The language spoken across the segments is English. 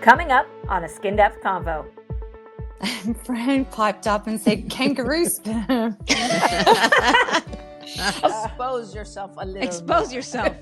Coming up on A SkinDepth Convo. Fran piped up and said kangaroo sperm. Expose yourself a little. Expose yourself.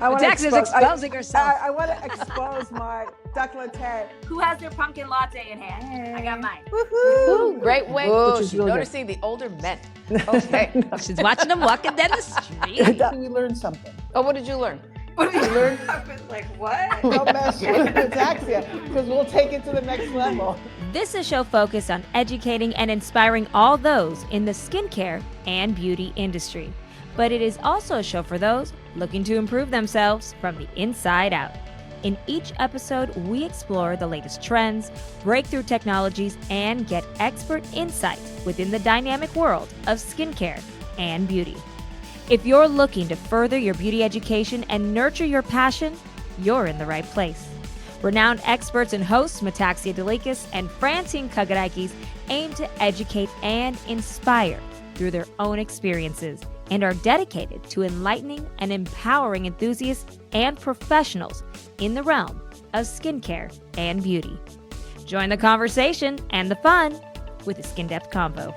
Dax is exposing herself. I want to expose my décolleté. Who has their pumpkin latte in hand? I got mine. Woohoo! Great way. Which is really noticing the older men. Okay. She's watching them walking down the street. We learned something. Oh, what did you learn? What did you learn? I was like, what? Don't mess with ataxia, because we'll take it to the next level. This is a show focused on educating and inspiring all those in the skincare and beauty industry. But it is also a show for those looking to improve themselves from the inside out. In each episode, we explore the latest trends, breakthrough technologies, and get expert insight within the dynamic world of skincare and beauty. If you're looking to further your beauty education and nurture your passion, you're in the right place. Renowned experts and hosts Metaxia Delikas and Francine Kagarakis aim to educate and inspire through their own experiences and are dedicated to enlightening and empowering enthusiasts and professionals in the realm of skincare and beauty. Join the conversation and the fun with A SkinDepth Convo.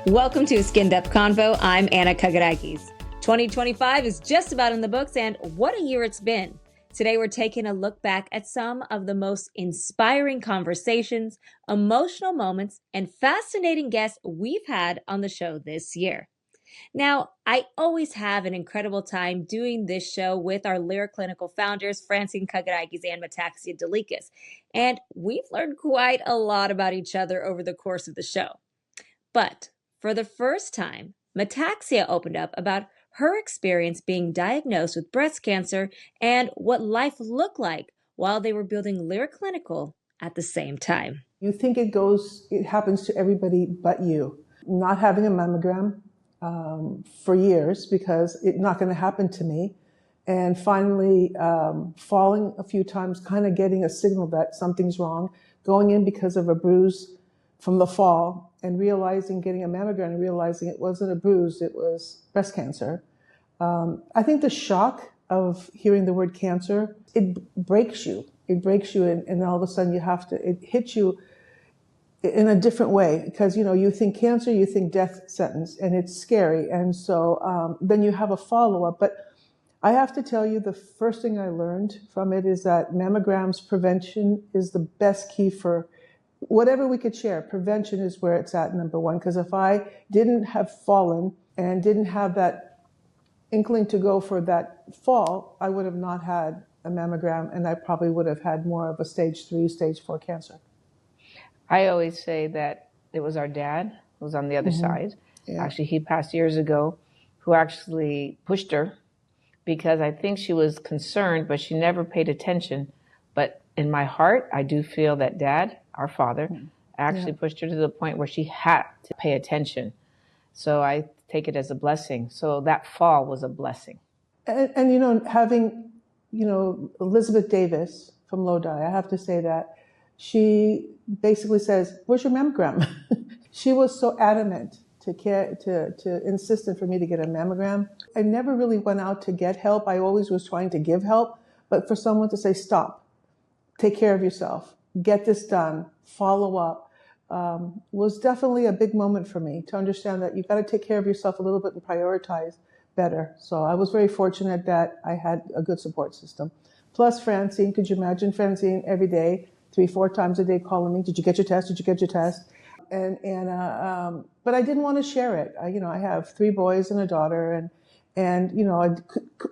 Welcome to A SkinDepth Convo. I'm Anna Kagarakis. 2025 is just about in the books, and what a year it's been. Today, we're taking a look back at some of the most inspiring conversations, emotional moments, and fascinating guests we've had on the show this year. Now, I always have an incredible time doing this show with our Lyra Clinical founders, Francine Kagarakis and Metaxia Delikas, and we've learned quite a lot about each other over the course of the show. But for the first time, Metaxia opened up about her experience being diagnosed with breast cancer and what life looked like while they were building Lyra Clinical at the same time. You think it happens to everybody but you. Not having a mammogram for years because it's not going to happen to me. And finally falling a few times, kind of getting a signal that something's wrong, going in because of a bruise from the fall, and getting a mammogram and realizing it wasn't a bruise, it was breast cancer. I think the shock of hearing the word cancer, it breaks you. It breaks you, and all of a sudden it hits you in a different way, because, you think cancer, you think death sentence, and it's scary. And so then you have a follow-up. But I have to tell you, the first thing I learned from it is that mammograms prevention is the best key for whatever we could share. Prevention is where it's at, number one, because if I didn't have fallen and didn't have that inkling to go for that fall, I would have not had a mammogram, and I probably would have had more of a stage 3, stage 4 cancer. I always say that it was our dad who was on the other side. Yeah. Actually, he passed years ago, who actually pushed her because I think she was concerned, but she never paid attention. But in my heart, I do feel that Dad, our father, actually pushed her to the point where she had to pay attention. So I take it as a blessing. So that fall was a blessing. And having, Elizabeth Davis from Lodi, I have to say that she basically says, "Where's your mammogram?" She was so adamant to insist for me to get a mammogram. I never really went out to get help. I always was trying to give help, but for someone to say, "Stop, take care of yourself, get this done, follow up," was definitely a big moment for me to understand that you've got to take care of yourself a little bit and prioritize better. So I was very fortunate that I had a good support system. Plus Francine, could you imagine Francine every day, 3-4 times a day calling me, "Did you get your test? Did you get your test?" But I didn't want to share it. I have 3 boys and a daughter, and I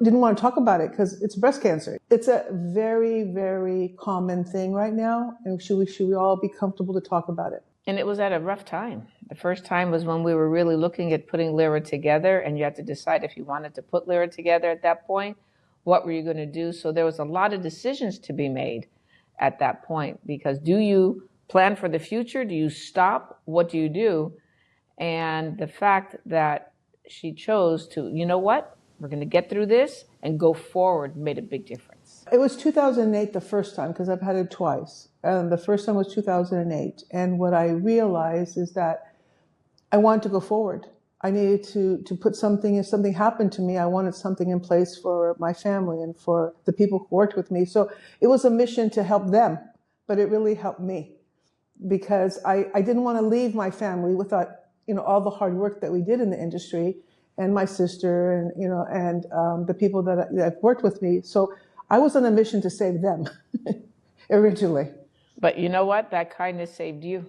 didn't want to talk about it because it's breast cancer. It's a very, very common thing right now, and should we all be comfortable to talk about it? And it was at a rough time. The first time was when we were really looking at putting Lyra together, and you had to decide if you wanted to put Lyra together at that point. What were you going to do? So there was a lot of decisions to be made at that point, because do you plan for the future? Do you stop? What do you do? And the fact that she chose to, we're going to get through this and go forward, made a big difference. It was 2008 the first time, because I've had it twice. The first time was 2008. And what I realized is that I wanted to go forward. I needed to put something, if something happened to me, I wanted something in place for my family and for the people who worked with me. So it was a mission to help them. but it really helped me because I didn't want to leave my family without, all the hard work that we did in the industry, and my sister and, the people that have worked with me. So I was on a mission to save them originally. But you know what? That kindness saved you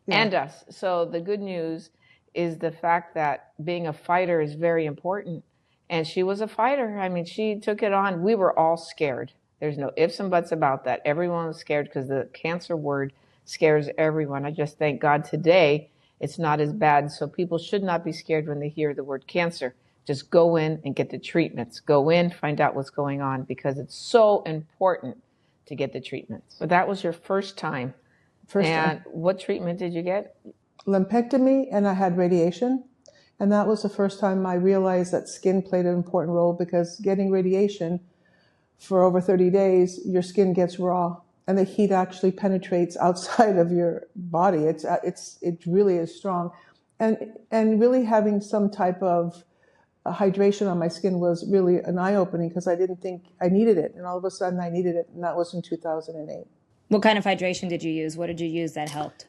and us. So the good news is the fact that being a fighter is very important. And she was a fighter. I mean, she took it on. We were all scared. There's no ifs and buts about that. Everyone was scared because the cancer word scares everyone. I just thank God today it's not as bad. So people should not be scared when they hear the word cancer. Just go in and get the treatments. Go in, find out what's going on, because it's so important to get the treatments. But that was your first time. First time. What treatment did you get? Lumpectomy, and I had radiation. And that was the first time I realized that skin played an important role, because getting radiation for over 30 days, your skin gets raw and the heat actually penetrates outside of your body. It really is strong. And really having some type of hydration on my skin was really an eye-opening, because I didn't think I needed it. And all of a sudden I needed it. And that was in 2008. What kind of hydration did you use? What did you use that helped?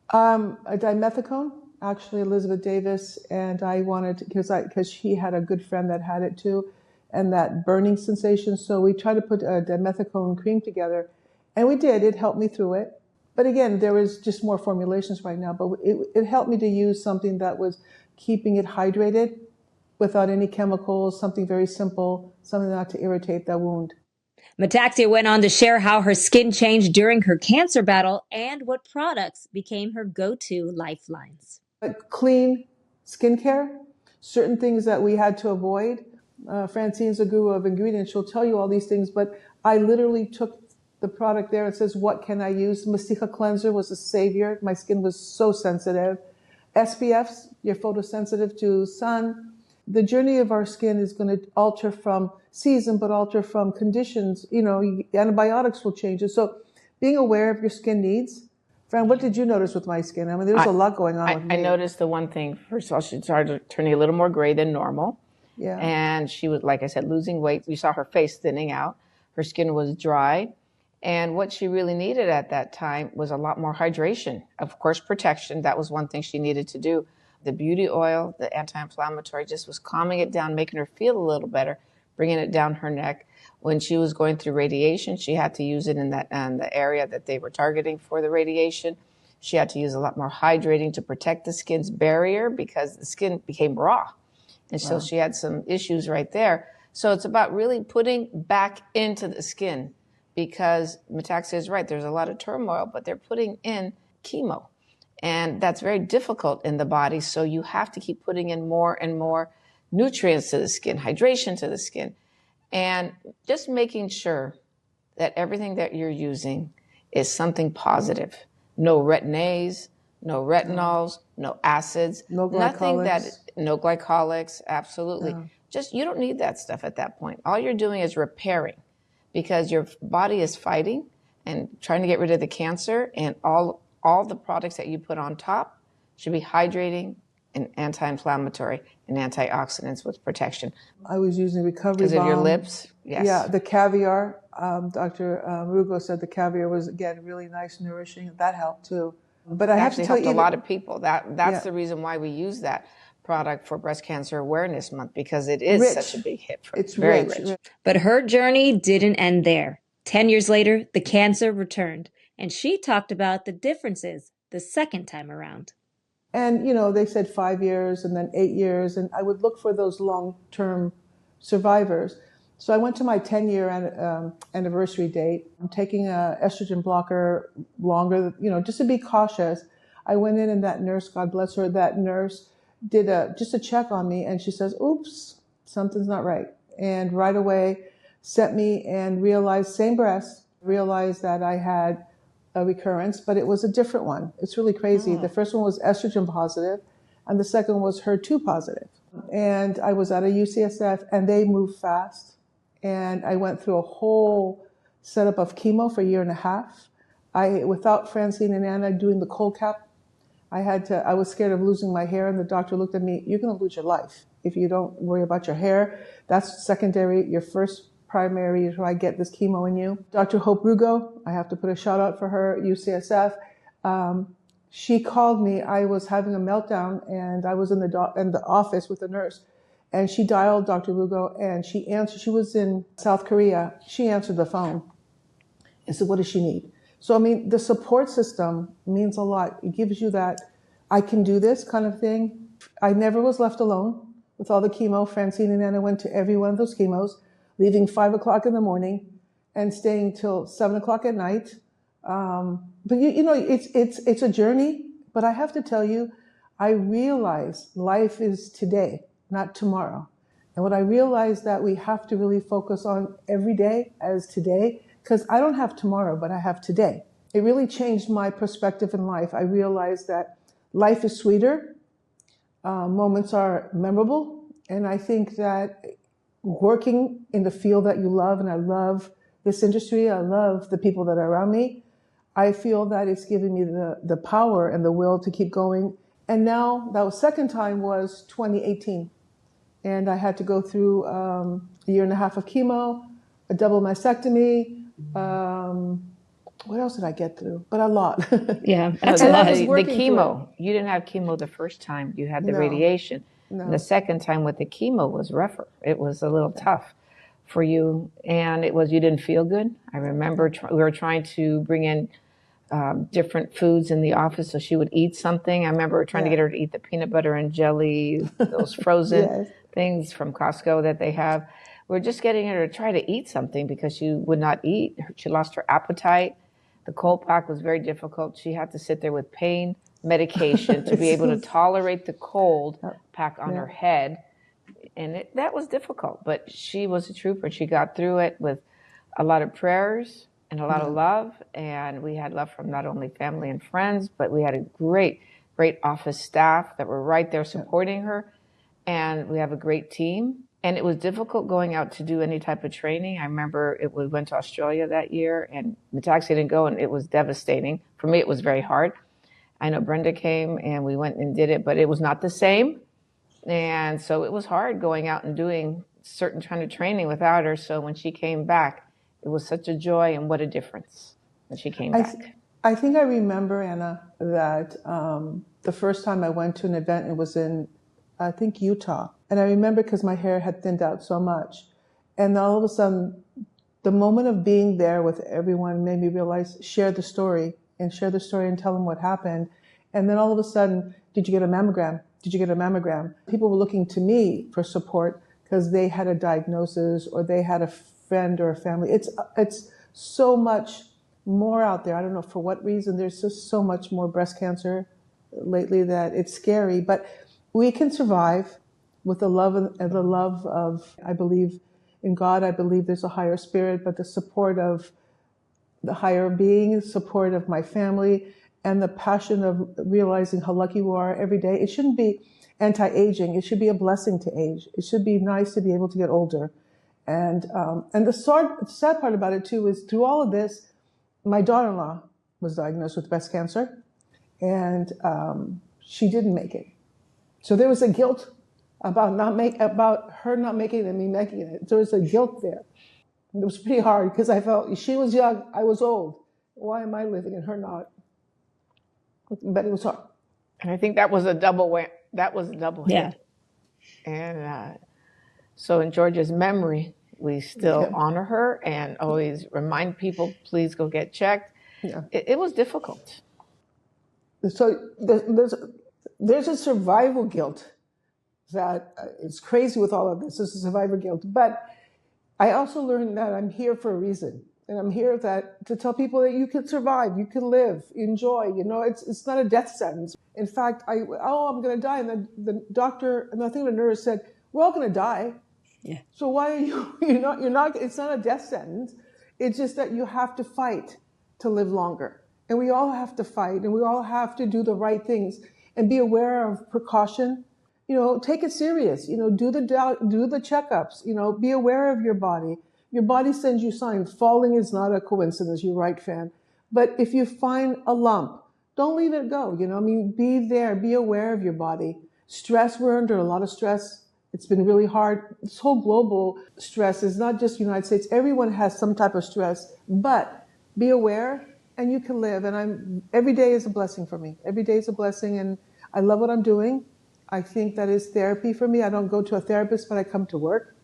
A dimethicone, actually, Elizabeth Davis, and I wanted, because she had a good friend that had it too, and that burning sensation. So we tried to put a dimethicone cream together, and we did. It helped me through it. But again, there is just more formulations right now, but it helped me to use something that was keeping it hydrated without any chemicals, something very simple, something not to irritate the wound. Metaxia went on to share how her skin changed during her cancer battle and what products became her go-to lifelines. Clean skincare, certain things that we had to avoid. Francine's a guru of ingredients. She'll tell you all these things, but I literally took the product there. It says, what can I use? Mastica cleanser was a savior. My skin was so sensitive. SPFs, you're photosensitive to sun. The journey of our skin is going to alter from season, but alter from conditions. Antibiotics will change it. So being aware of your skin needs. Fran, what did you notice with my skin? I mean, there was a lot going on with me. I noticed the one thing. First of all, she started turning a little more gray than normal. Yeah. And she was, like I said, losing weight. We saw her face thinning out. Her skin was dry. And what she really needed at that time was a lot more hydration. Of course, protection. That was one thing she needed to do. The beauty oil, the anti-inflammatory, just was calming it down, making her feel a little better, bringing it down her neck. When she was going through radiation, she had to use it in the area that they were targeting for the radiation. She had to use a lot more hydrating to protect the skin's barrier, because the skin became raw. And so she had some issues right there. So it's about really putting back into the skin, because Metaxia is right. There's a lot of turmoil, but they're putting in chemo. And that's very difficult in the body. So you have to keep putting in more and more nutrients to the skin, hydration to the skin, and just making sure that everything that you're using is something positive. No retin-A's, no retinols, no acids, No no glycolics, absolutely. No. Just, you don't need that stuff at that point. All you're doing is repairing, because your body is fighting and trying to get rid of the cancer, and all the products that you put on top should be hydrating and anti-inflammatory and antioxidants with protection. I was using recovery Because of your balm. lips? Yes. Yeah, the caviar. Dr. Rugo said the caviar was, again, really nice, nourishing. That helped too. But I have to tell you, helped a lot of people. That's the reason why we use that product for Breast Cancer Awareness Month, because it is such a big hit for it's very rich. But her journey didn't end there. 10 years later, the cancer returned, and she talked about the differences the second time around. And, they said 5 years and then 8 years, and I would look for those long-term survivors. So I went to my 10-year anniversary date. I'm taking a estrogen blocker longer, just to be cautious. I went in, and that nurse, God bless her, that nurse did just a check on me, and she says, oops, something's not right. And right away sent me and realized that I had a recurrence, but it was a different one. It's really crazy. The first one was estrogen positive, and the second was HER2 positive. And I was at a UCSF, and they moved fast. And I went through a whole setup of chemo for a year and a half. Without Francine and Anna doing the cold cap, I was scared of losing my hair, and the doctor looked at me, you're going to lose your life if you don't worry about your hair. That's secondary. Your first primary, so I get this chemo in you. Dr. Hope Rugo, I have to put a shout out for her, UCSF. She called me. I was having a meltdown, and I was in the office with a nurse, and she dialed Dr. Rugo, and she answered. She was in South Korea. She answered the phone and said, "What does she need?" So, I mean, the support system means a lot. It gives you that I can do this kind of thing. I never was left alone with all the chemo. Francine and Anna went to every one of those chemos, leaving 5 o'clock in the morning and staying till 7 o'clock at night. But you know, it's a journey. But I have to tell you, I realize life is today, not tomorrow. And what I realize that we have to really focus on every day as today, because I don't have tomorrow, but I have today. It really changed my perspective in life. I realized that life is sweeter, moments are memorable, and I think that working in the field that you love, and I love this industry, I love the people that are around me, I feel that it's given me the power and the will to keep going. And now, that was second time was 2018. And I had to go through a year and a half of chemo, a double mastectomy. What else did I get through? But a lot. Yeah, No, that's a lot. the working through chemo, you didn't have chemo the first time. You had the No. radiation. No. The second time with the chemo was rougher. It was a little tough for you, and it was, you didn't feel good. I remember we were trying to bring in different foods in the office so she would eat something. I remember trying to get her to eat the peanut butter and jelly, those frozen Yes. things from Costco that they have. We're just getting her to try to eat something because she would not eat. She lost her appetite. The cold pack was very difficult. She had to sit there with pain medication to be able to tolerate the cold pack on her head. And that was difficult, but she was a trooper. She got through it with a lot of prayers and a lot of love. And we had love from not only family and friends, but we had a great office staff that were right there supporting her. And we have a great team. And it was difficult going out to do any type of training. I remember we went to Australia that year, and Metaxi didn't go, and it was devastating. For me, it was very hard. I know Brenda came, and we went and did it, but it was not the same. And so it was hard going out and doing certain kind of training without her. So when she came back, it was such a joy, and what a difference when she came back. I think I remember, Anna, that the first time I went to an event, it was in, I think, Utah. And I remember because my hair had thinned out so much. And all of a sudden, the moment of being there with everyone made me realize, share the story and tell them what happened. And then all of a sudden, did you get a mammogram? Did you get a mammogram? People were looking to me for support because they had a diagnosis or they had a friend or a family. It's so much more out there. I don't know for what reason. There's just so much more breast cancer lately that it's scary. But we can survive with the love of, I believe in God. I believe there's a higher spirit, but the support of the higher being, support of my family, and the passion of realizing how lucky we are every day. It shouldn't be anti-aging. It should be a blessing to age. It should be nice to be able to get older. And the sad part about it too is through all of this, my daughter-in-law was diagnosed with breast cancer, and she didn't make it. So there was a guilt about her not making it and me making it. There was a guilt there. It was pretty hard because I felt she was young, I was old. Why am I living and her not? But it was hard. And I think that was a double hit. Yeah. And so in Georgia's memory, we still honor her and always remind people, please go get checked. Yeah. It was difficult. So there's a survival guilt that is crazy with all of this. There's a survivor guilt. But I also learned that I'm here for a reason. And I'm here to tell people that you can survive, you can live, enjoy. You know, it's not a death sentence. In fact, I'm going to die. And then the doctor, and I think the nurse said, we're all going to die. Yeah. So why are you're not, it's not a death sentence. It's just that you have to fight to live longer. And we all have to fight, and we all have to do the right things and be aware of precaution. You know, take it serious. You know, do the checkups. You know, be aware of your body. Your body sends you signs. Falling is not a coincidence. You're right, Fan. But if you find a lump, don't leave it go. You know, I mean, be there. Be aware of your body. Stress. We're under a lot of stress It's been really hard. This whole global stress is not just United States. Everyone has some type of stress, but be aware and you can live. And every day is a blessing for me. Every day is a blessing, and I love what I'm doing. I think that is therapy for me. I don't go to a therapist, but I come to work.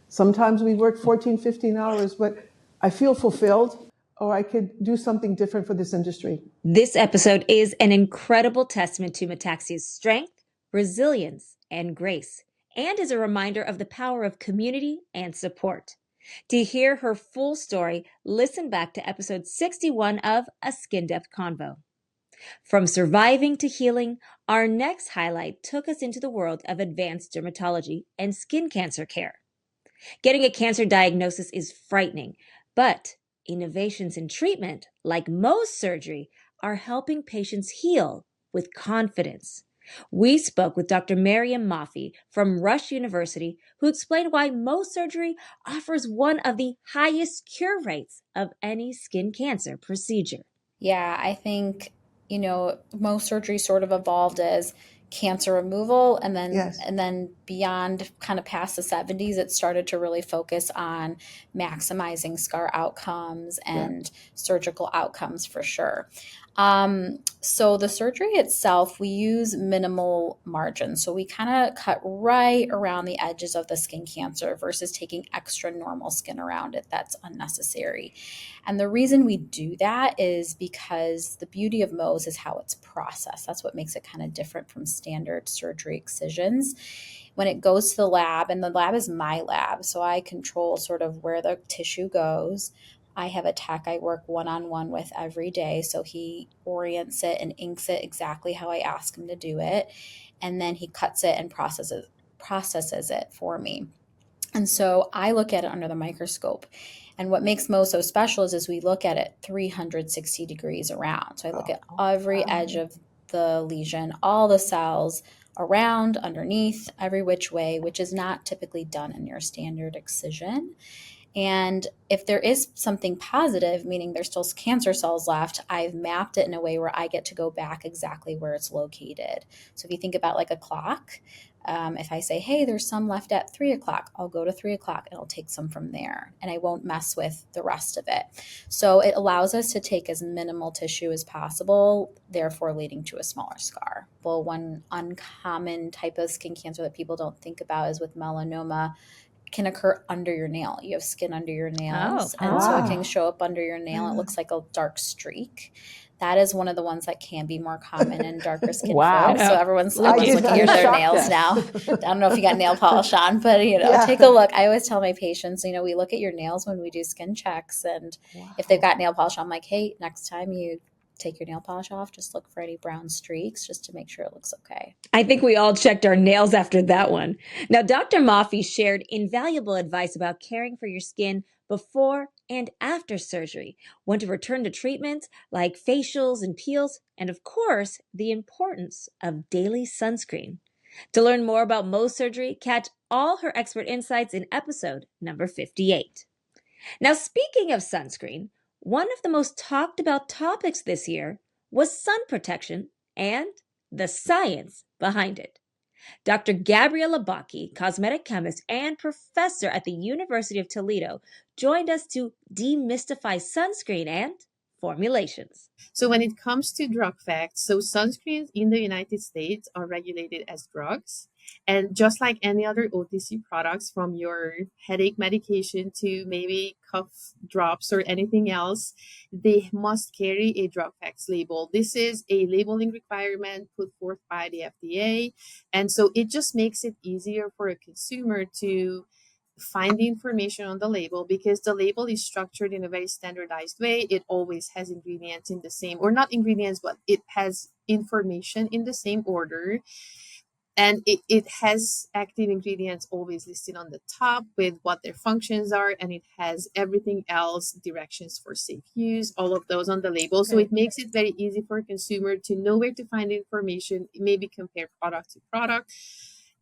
Sometimes we work 14, 15 hours, but I feel fulfilled, or I could do something different for this industry. This episode is an incredible testament to Metaxia's strength, resilience, and grace, and is a reminder of the power of community and support. To hear her full story, listen back to episode 61 of A SkinDepth Convo. From surviving to healing, our next highlight took us into the world of advanced dermatology and skin cancer care. Getting a cancer diagnosis is frightening, but innovations in treatment, like Mohs surgery, are helping patients heal with confidence. We spoke with Dr. Mariam Mafi from Rush University, who explained why Mohs surgery offers one of the highest cure rates of any skin cancer procedure. Yeah, I think, Mohs surgery sort of evolved as cancer removal, and then Yes. and then beyond, kind of past the 70s, it started to really focus on maximizing scar outcomes and surgical outcomes for sure. So the surgery itself, we use minimal margins. So we kind of cut right around the edges of the skin cancer versus taking extra normal skin around it that's unnecessary. And the reason we do that is because the beauty of Mohs is how it's processed. That's what makes it kind of different from standard surgery excisions. When it goes to the lab, and the lab is my lab, so I control sort of where the tissue goes. I have a tech I work one-on-one with every day, so he orients it and inks it exactly how I ask him to do it, and then he cuts it and processes it for me. And so I look at it under the microscope. And what makes Mohs so special is we look at it 360 degrees around. So I look at every edge of the lesion, all the cells around, underneath, every which way, which is not typically done in your standard excision. And if there is something positive, meaning there's still cancer cells left, I've mapped it in a way where I get to go back exactly where it's located. So if you think about like a clock, if I say, hey, there's some left at 3 o'clock, I'll go to 3 o'clock and I'll take some from there, and I won't mess with the rest of it. So it allows us to take as minimal tissue as possible, therefore leading to a smaller scar. Well, one uncommon type of skin cancer that people don't think about is with melanoma can occur under your nail. You have skin under your nails. Oh, and so it wow. can show up under your nail. It looks like a dark streak. That is one of the ones that can be more common in darker skin Wow. folks. So everyone's I looking just- at I'm their shocked nails at. now. I don't know if you got nail polish on, but Yeah. take a look. I always tell my patients, we look at your nails when we do skin checks, and if they've got nail polish, I'm like, hey, next time you take your nail polish off, just look for any brown streaks just to make sure it looks okay. I think we all checked our nails after that one. Now, Dr. Mafi shared invaluable advice about caring for your skin before and after surgery, when to return to treatments like facials and peels, and of course, the importance of daily sunscreen. To learn more about Mohs surgery, catch all her expert insights in episode number 58. Now, speaking of sunscreen, one of the most talked about topics this year was sun protection and the science behind it. Dr. Gabriela Bacchi, cosmetic chemist and professor at the University of Toledo, joined us to demystify sunscreen and formulations. So when it comes to drug facts, so sunscreens in the United States are regulated as drugs. And just like any other OTC products, from your headache medication to maybe cough drops or anything else, they must carry a drug facts label. This is a labeling requirement put forth by the FDA. And so it just makes it easier for a consumer to find the information on the label, because the label is structured in a very standardized way. It always has ingredients in the same, or not ingredients, but it has information in the same order. And it has active ingredients always listed on the top with what their functions are. And it has everything else, directions for safe use, all of those on the label. So it makes it very easy for a consumer to know where to find information, maybe compare product to product,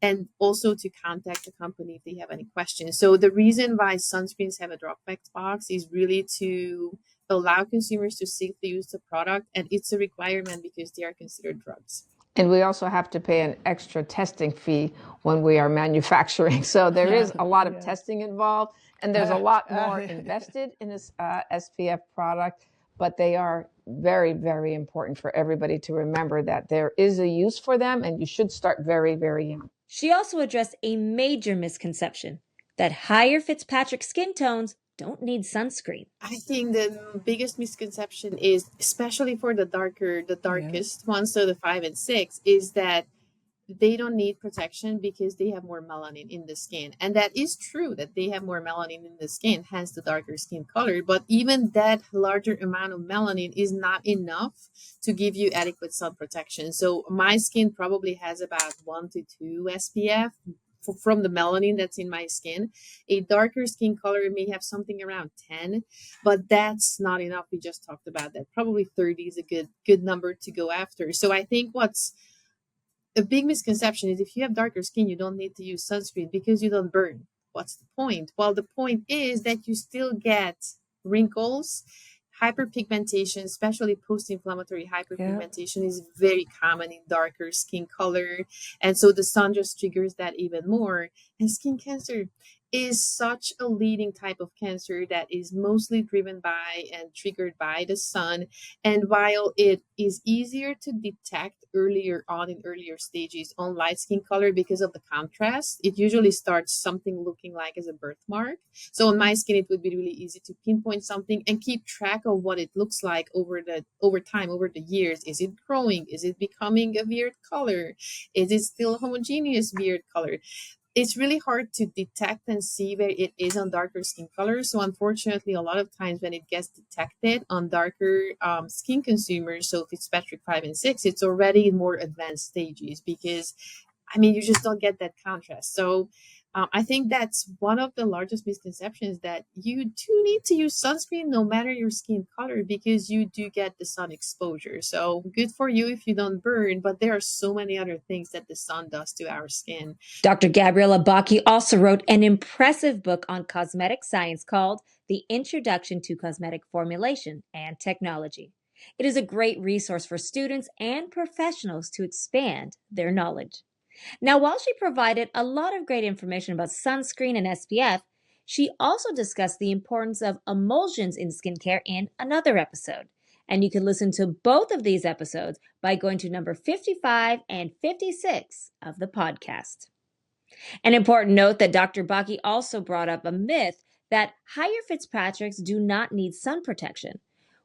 and also to contact the company if they have any questions. So the reason why sunscreens have a drug facts box is really to allow consumers to safely use the product. And it's a requirement because they are considered drugs. And we also have to pay an extra testing fee when we are manufacturing. So there is a lot of testing involved, and there's a lot more invested in this SPF product, but they are very, very important for everybody to remember that there is a use for them, and you should start very, very young. She also addressed a major misconception that higher Fitzpatrick skin tones don't need sunscreen. I think the biggest misconception is, especially for the darkest ones, so the 5 and 6, is that they don't need protection because they have more melanin in the skin. And that is true, that they have more melanin in the skin, hence the darker skin color. But even that larger amount of melanin is not enough to give you adequate sun protection. So my skin probably has about 1 to 2 SPF from the melanin that's in my skin. A darker skin color may have something around 10, but that's not enough. We just talked about that. Probably 30 is a good number to go after. So I think what's a big misconception is if you have darker skin, you don't need to use sunscreen because you don't burn. What's the point? Well, the point is that you still get wrinkles. Hyperpigmentation, especially post-inflammatory hyperpigmentation, is very common in darker skin color. And so the sun just triggers that even more. And skin cancer is such a leading type of cancer that is mostly driven by and triggered by the sun. And while it is easier to detect earlier on in earlier stages on light skin color because of the contrast, it usually starts something looking like as a birthmark. So on my skin, it would be really easy to pinpoint something and keep track of what it looks like over time, over the years. Is it growing? Is it becoming a weird color? Is it still a homogeneous weird color? It's really hard to detect and see where it is on darker skin colors. So unfortunately, a lot of times when it gets detected on darker skin consumers, so Fitzpatrick 5 and 6, it's already in more advanced stages because, I mean, you just don't get that contrast. So I think that's one of the largest misconceptions, that you do need to use sunscreen no matter your skin color because you do get the sun exposure. So good for you if you don't burn, but there are so many other things that the sun does to our skin. Dr. Gabriella Bacchi also wrote an impressive book on cosmetic science called The Introduction to Cosmetic Formulation and Technology. It is a great resource for students and professionals to expand their knowledge. Now, while she provided a lot of great information about sunscreen and SPF, she also discussed the importance of emulsions in skincare in another episode. And you can listen to both of these episodes by going to number 55 and 56 of the podcast. An important note that Dr. Bacchi also brought up a myth that higher Fitzpatricks do not need sun protection.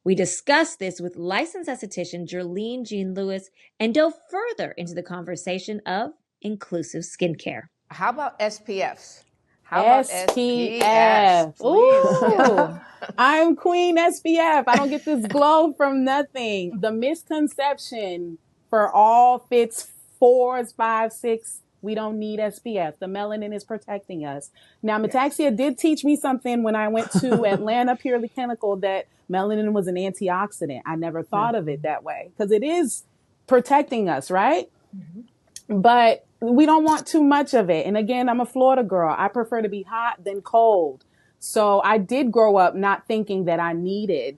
We discussed this with licensed esthetician Jerlene Jean Lewis and dove further into the conversation of inclusive skincare. How about SPFs? SPF. Ooh, I'm Queen SPF. I don't get this glow from nothing. The misconception for all Fitz 4s, 5, 6, we don't need SPF. The melanin is protecting us. Now, Metaxia did teach me something when I went to Atlanta Purely Clinical, that melanin was an antioxidant. I never thought of it that way because it is protecting us, right? Mm-hmm. But we don't want too much of it. And again, I'm a Florida girl. I prefer to be hot than cold. So I did grow up not thinking that I needed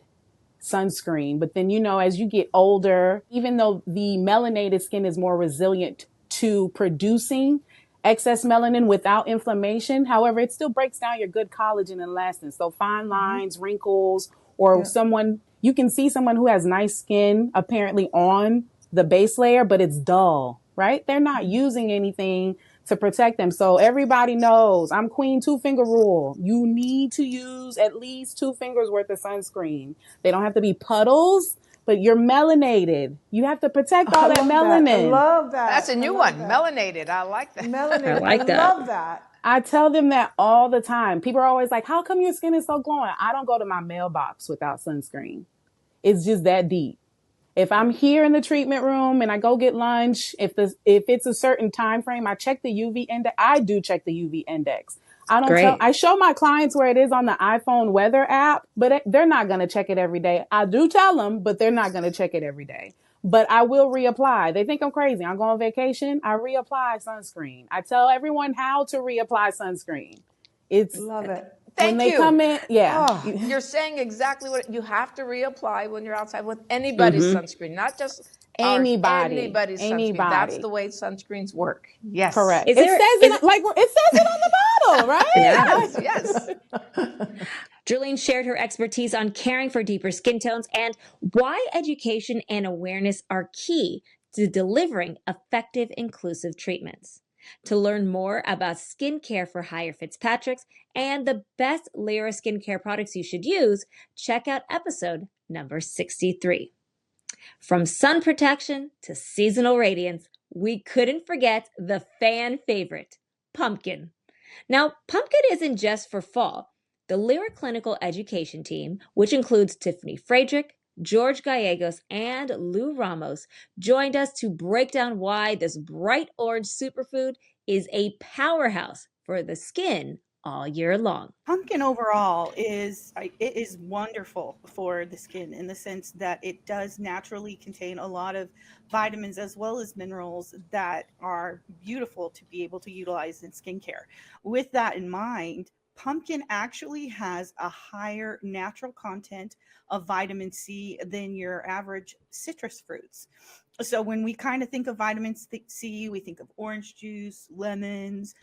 sunscreen. But then, you know, as you get older, even though the melanated skin is more resilient to producing excess melanin without inflammation, however, it still breaks down your good collagen and elastin. So fine lines, wrinkles, or someone, you can see someone who has nice skin apparently on the base layer, but it's dull, right? They're not using anything to protect them. So everybody knows I'm Queen 2-finger rule. You need to use at least 2 fingers worth of sunscreen. They don't have to be puddles, but you're melanated. You have to protect all that melanin. I love that. That's a new one. Melanated. I like that. Melanated. I like that. love that. I tell them that all the time. People are always like, how come your skin is so glowing? I don't go to my mailbox without sunscreen. It's just that deep. If I'm here in the treatment room and I go get lunch, if it's a certain time frame, I check the UV index. I do check the UV index. I show my clients where it is on the iPhone weather app, but they're not going to check it every day. I do tell them, but they're not going to check it every day. But I will reapply. They think I'm crazy. I'm going on vacation. I reapply sunscreen. I tell everyone how to reapply sunscreen. Love it. Thank when you. They come in, You're saying exactly what you have to reapply when you're outside with anybody's sunscreen, not just Anybody. Anybody's sunscreen. Anybody. That's the way sunscreens work. Yes. Correct. Is It there- says is it like it says it on the bottle, right? Yes, yes. Julene shared her expertise on caring for deeper skin tones and why education and awareness are key to delivering effective, inclusive treatments. To learn more about skincare for higher Fitzpatricks and the best Lyra skincare products you should use, check out episode number 63. From sun protection to seasonal radiance, we couldn't forget the fan favorite, pumpkin. Now, pumpkin isn't just for fall. The Lyra Clinical Education Team, which includes Tiffany Friedrich, George Gallegos, and Lou Ramos, joined us to break down why this bright orange superfood is a powerhouse for the skin all year long. Pumpkin overall is wonderful for the skin in the sense that it does naturally contain a lot of vitamins as well as minerals that are beautiful to be able to utilize in skincare. With that in mind, pumpkin actually has a higher natural content of vitamin C than your average citrus fruits. So when we kind of think of vitamin C, we think of orange juice, lemons,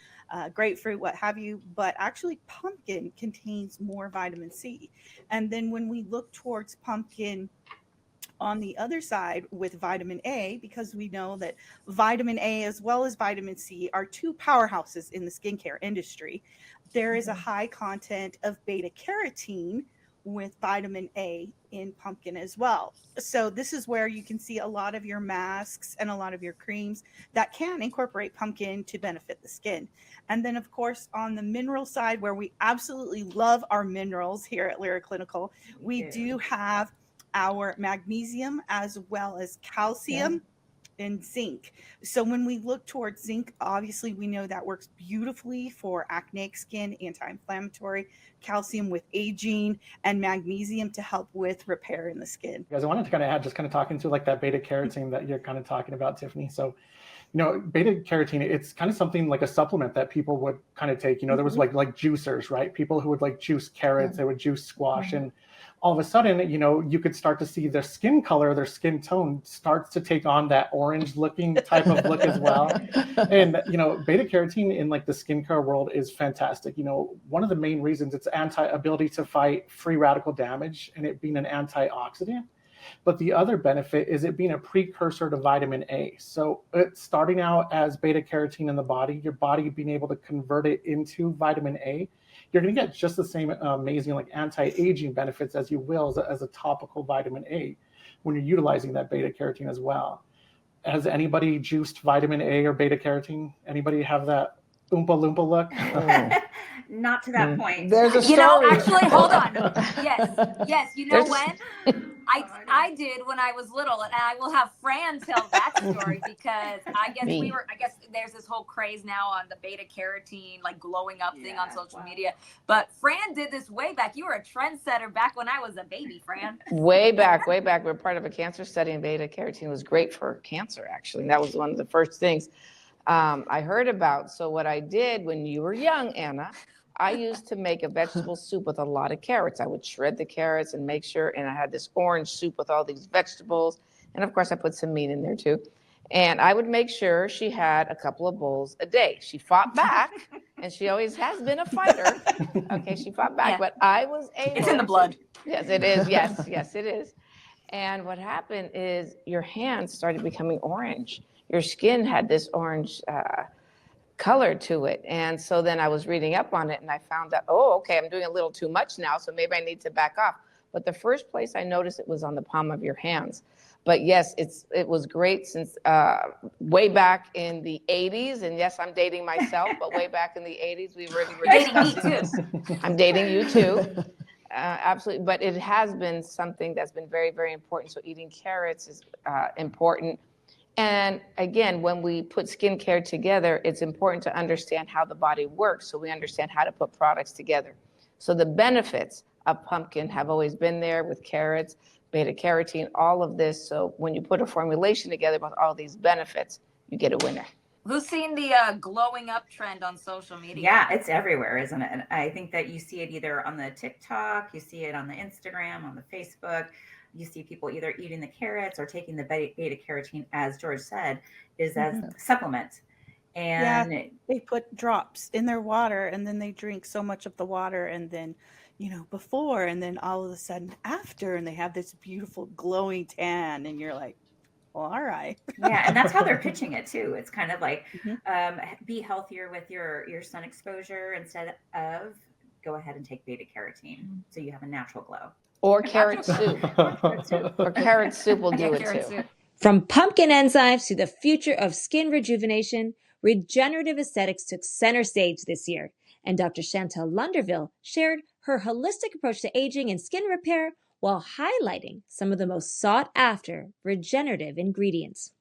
grapefruit, what have you, but actually pumpkin contains more vitamin C. And then when we look towards pumpkin on the other side with vitamin A, because we know that vitamin A as well as vitamin C are two powerhouses in the skincare industry, there is a high content of beta carotene with vitamin A in pumpkin as well. So this is where you can see a lot of your masks and a lot of your creams that can incorporate pumpkin to benefit the skin. And then of course on the mineral side, where we absolutely love our minerals here at Lyra Clinical, we do have our magnesium as well as calcium and zinc. So when we look towards zinc, obviously we know that works beautifully for acneic skin, anti-inflammatory, calcium with aging, and magnesium to help with repair in the skin. Guys, I wanted to kind of add, just kind of talking to like that beta carotene that you're kind of talking about, Tiffany. So, you know, beta carotene, it's kind of something like a supplement that people would kind of take. You know, there was like juicers, right? People who would like juice carrots, they would juice squash, and all of a sudden, you know, you could start to see their skin color, their skin tone starts to take on that orange looking type of look as well. And, you know, beta carotene in like the skincare world is fantastic. You know, one of the main reasons it's ability to fight free radical damage and it being an antioxidant. But the other benefit is it being a precursor to vitamin A. So it's starting out as beta carotene in the body, your body being able to convert it into vitamin A. You're going to get just the same amazing like anti-aging benefits as you will as a topical vitamin A when you're utilizing that beta carotene as well. Has anybody juiced vitamin A or beta carotene? Anybody have that Oompa Loompa look? Not to that point. There's a story. You know, actually, hold on. Yes. You know when? I did when I was little, and I will have Fran tell that story because I guess there's this whole craze now on the beta carotene, like glowing up thing on social media. But Fran did this way back. You were a trendsetter back when I was a baby, Fran. Way back. We're part of a cancer study, and beta carotene was great for cancer, actually. That was one of the first things I heard about. So what I did when you were young, Anna, I used to make a vegetable soup with a lot of carrots. I would shred the carrots and make sure, and I had this orange soup with all these vegetables. And of course I put some meat in there too. And I would make sure she had a couple of bowls a day. She fought back, and she always has been a fighter. Okay, she fought back, but I was able. It's in the blood. Yes, it is. Yes, it is. And what happened is your hands started becoming orange. Your skin had this orange color to it. And so then I was reading up on it and I found out, oh, okay, I'm doing a little too much now, so maybe I need to back off. But the first place I noticed it was on the palm of your hands. But yes, it was great since way back in the 80s. And yes, I'm dating myself, but way back in the 80s, we really were discussing this. I'm dating you too. Absolutely. But it has been something that's been very, very important. So eating carrots is important. And again, when we put skincare together, it's important to understand how the body works so we understand how to put products together. So the benefits of pumpkin have always been there with carrots, beta carotene, all of this. So when you put a formulation together with all these benefits, you get a winner. Who's seen the glowing up trend on social media? Yeah, it's everywhere, isn't it? And I think that you see it either on the TikTok, you see it on the Instagram, on the Facebook. You see people either eating the carrots or taking the beta carotene, as George said, is as supplement. And yeah, they put drops in their water and then they drink so much of the water, and then, before, and then all of a sudden after, and they have this beautiful glowing tan, and you're like, well, all right. Yeah, and that's how they're pitching it too. It's kind of like be healthier with your sun exposure instead of go ahead and take beta carotene, so you have a natural glow. Or carrot soup. Or carrot soup will do it too. From pumpkin enzymes to the future of skin rejuvenation, regenerative aesthetics took center stage this year, and Dr. Chantel Lunderville shared her holistic approach to aging and skin repair while highlighting some of the most sought-after regenerative ingredients.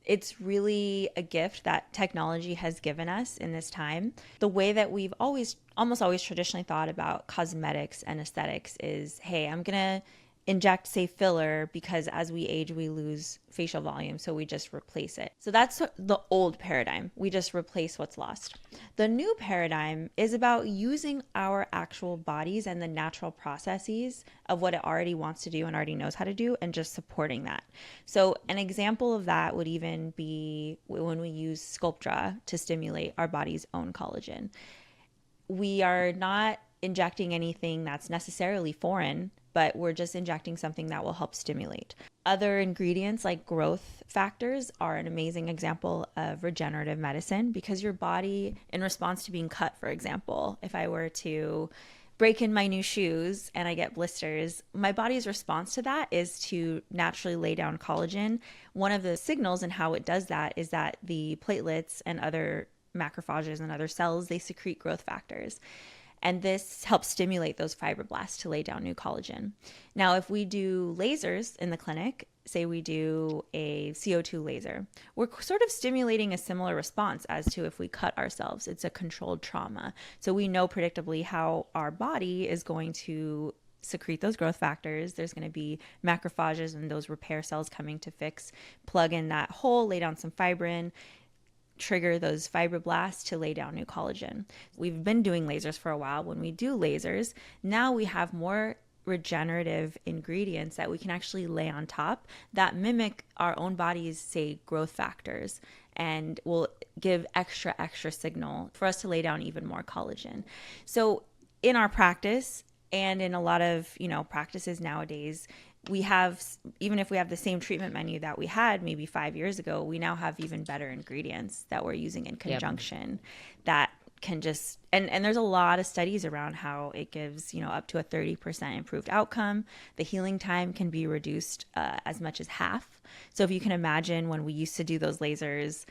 It's really a gift that technology has given us in this time. The way that we've almost always traditionally thought about cosmetics and aesthetics is, hey, I'm going to inject, say, filler because as we age, we lose facial volume, so we just replace it. So that's the old paradigm. We just replace what's lost. The new paradigm is about using our actual bodies and the natural processes of what it already wants to do and already knows how to do, and just supporting that. So an example of that would even be when we use Sculptra to stimulate our body's own collagen. We are not injecting anything that's necessarily foreign, but we're just injecting something that will help stimulate. Other ingredients like growth factors are an amazing example of regenerative medicine, because your body, in response to being cut, for example, if I were to break in my new shoes and I get blisters, my body's response to that is to naturally lay down collagen. One of the signals in how it does that is that the platelets and other macrophages and other cells, they secrete growth factors. And this helps stimulate those fibroblasts to lay down new collagen. Now, if we do lasers in the clinic, say we do a CO2 laser, we're sort of stimulating a similar response as to if we cut ourselves. It's a controlled trauma. So we know predictably how our body is going to secrete those growth factors. There's going to be macrophages and those repair cells coming to plug in that hole, lay down some fibrin, trigger those fibroblasts to lay down new collagen. We've been doing lasers for a while. When we do lasers, now we have more regenerative ingredients that we can actually lay on top that mimic our own body's, say, growth factors, and will give extra signal for us to lay down even more collagen. So in our practice, and in a lot of, practices nowadays, we have, even if we have the same treatment menu that we had maybe 5 years ago, we now have even better ingredients that we're using in conjunction that can just, and there's a lot of studies around how it gives, up to a 30% improved outcome. The healing time can be reduced as much as half. So if you can imagine when we used to do those lasers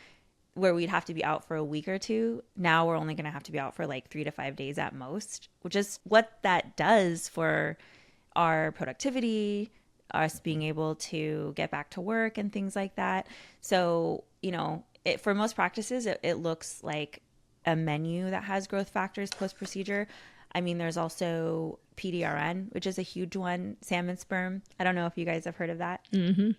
where we'd have to be out for a week or two, now we're only going to have to be out for like 3 to 5 days at most, which is what that does for our productivity, us being able to get back to work and things like that. So, for most practices, it looks like a menu that has growth factors post-procedure. I mean, there's also PDRN, which is a huge one, salmon sperm. I don't know if you guys have heard of that. Mm-hmm.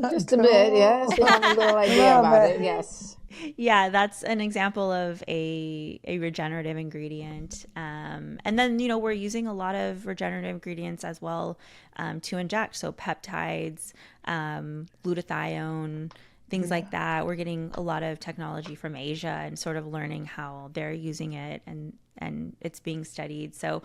Just a bit, yes. We have a little idea about it, yes. Yeah, that's an example of a regenerative ingredient. And then, we're using a lot of regenerative ingredients as well to inject. So peptides, glutathione, things like that. We're getting a lot of technology from Asia and sort of learning how they're using it, and it's being studied. So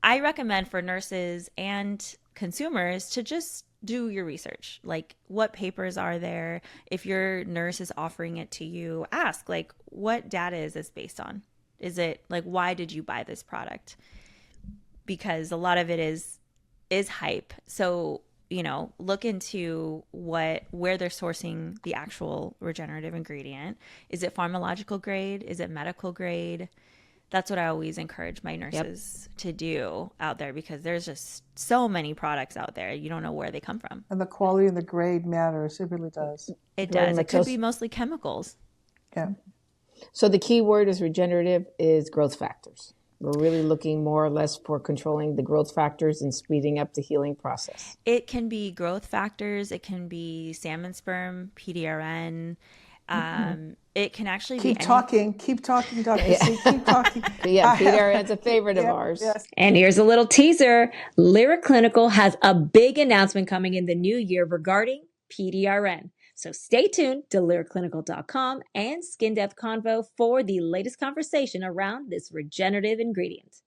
I recommend for nurses and consumers to just do your research. Like, what papers are there? If your nurse is offering it to you, ask, like, what data is this based on? Is it like, why did you buy this product? Because a lot of it is hype. So, look into where they're sourcing the actual regenerative ingredient. Is it pharmacological grade? Is it medical grade? That's what I always encourage my nurses to do out there, because there's just so many products out there. You don't know where they come from. And the quality and the grade matters. It really does. It does. It could be mostly chemicals. Yeah. So the key word is regenerative is growth factors. We're really looking more or less for controlling the growth factors and speeding up the healing process. It can be growth factors. It can be salmon sperm, PDRN. it can actually Keep be talking, Dr. C. Keep talking. Yeah, Peter is a favorite of ours. Yes. And here's a little teaser. Lyra Clinical has a big announcement coming in the new year regarding PDRN. So stay tuned to lyraclinical.com and SkinDepth Convo for the latest conversation around this regenerative ingredient.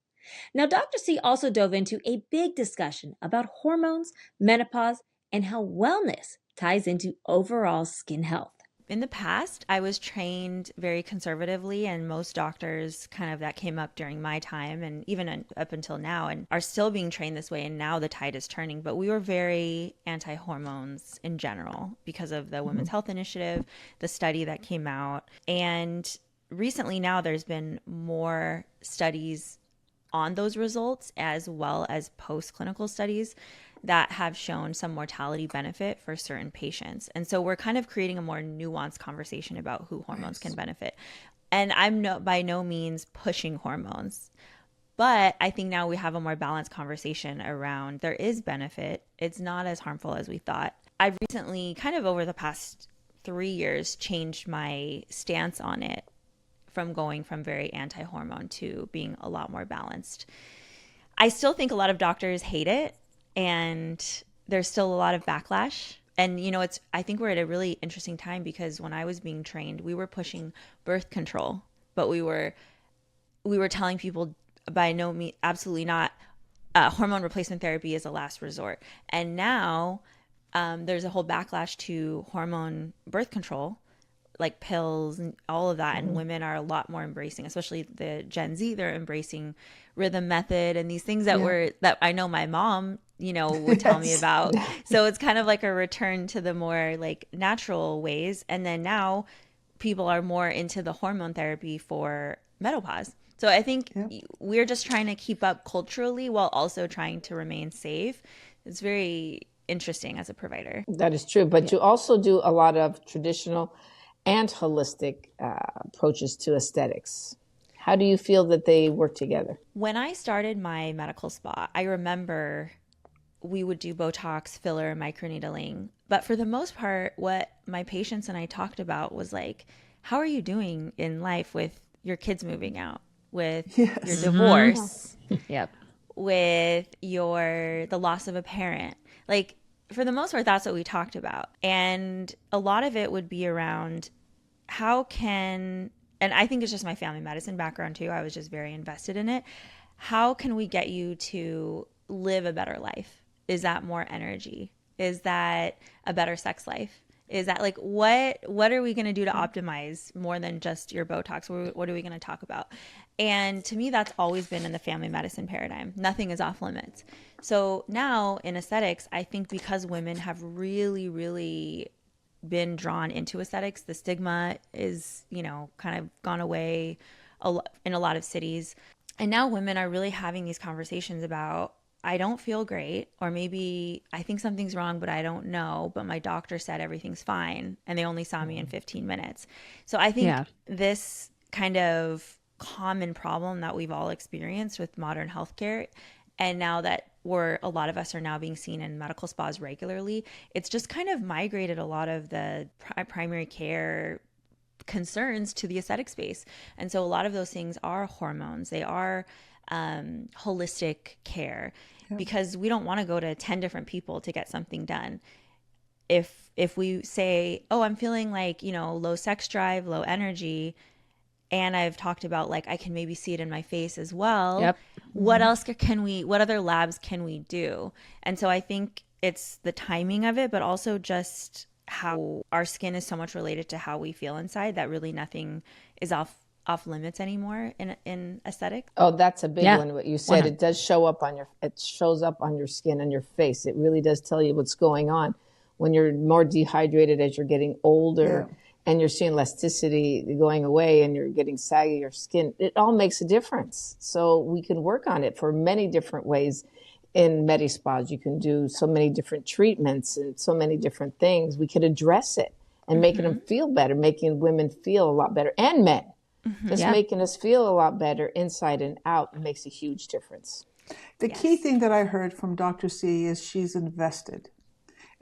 Now, Dr. C also dove into a big discussion about hormones, menopause, and how wellness ties into overall skin health. In the past, I was trained very conservatively, and most doctors kind of that came up during my time and even up until now and are still being trained this way. And now the tide is turning, but we were very anti-hormones in general because of the Women's Health Initiative, the study that came out. And recently now there's been more studies on those results as well as post-clinical studies that have shown some mortality benefit for certain patients. And so we're kind of creating a more nuanced conversation about who hormones can benefit. And I'm by no means pushing hormones, but I think now we have a more balanced conversation around there is benefit. It's not as harmful as we thought. I've recently, kind of over the past 3 years, changed my stance on it from going from very anti-hormone to being a lot more balanced. I still think a lot of doctors hate it, and there's still a lot of backlash. And, you know, I think we're at a really interesting time because when I was being trained, we were pushing birth control, but we were telling people by no means, absolutely not, hormone replacement therapy is a last resort. And now there's a whole backlash to hormone birth control, like pills and all of that. And women are a lot more embracing, especially the Gen Z, they're embracing rhythm method and these things that I know my mom, you know, would tell me about. So it's kind of like a return to the more like natural ways. And then now people are more into the hormone therapy for menopause. So I think we're just trying to keep up culturally while also trying to remain safe. It's very interesting as a provider. That is true. But you also do a lot of traditional and holistic approaches to aesthetics. How do you feel that they work together? When I started my medical spa, I remember we would do Botox, filler, microneedling. But for the most part, what my patients and I talked about was like, how are you doing in life with your kids moving out, with your divorce, with the loss of a parent? Like, for the most part, that's what we talked about. And a lot of it would be around and I think it's just my family medicine background too. I was just very invested in it. How can we get you to live a better life? Is that more energy? Is that a better sex life? Is that like, what are we going to do to optimize more than just your Botox? What are we going to talk about? And to me, that's always been in the family medicine paradigm. Nothing is off limits. So now in aesthetics, I think because women have really, really been drawn into aesthetics, the stigma is, you know, kind of gone away in a lot of cities. And now women are really having these conversations about, I don't feel great, or maybe I think something's wrong, but I don't know, but my doctor said everything's fine and they only saw me in 15 minutes. So I think this kind of common problem that we've all experienced with modern healthcare, and now that a lot of us are now being seen in medical spas regularly, it's just kind of migrated a lot of the primary care concerns to the aesthetic space. And so a lot of those things are hormones. They are holistic care, because we don't want to go to 10 different people to get something done. If we say, oh, I'm feeling like, you know, low sex drive, low energy, and I've talked about like I can maybe see it in my face as well. What other labs can we do? And so I think it's the timing of it, but also just how our skin is so much related to how we feel inside that really nothing is off limits anymore in aesthetics. Oh, that's a big one. What you said, it shows up on your skin and your face. It really does tell you what's going on when you're more dehydrated as you're getting older. And you're seeing elasticity going away and you're getting saggier skin. It all makes a difference. So we can work on it for many different ways. In Medi-Spas, you can do so many different treatments and so many different things. We could address it and making them feel better, making women feel a lot better, and men. Making us feel a lot better inside and out makes a huge difference. The key thing that I heard from Dr. C is she's invested.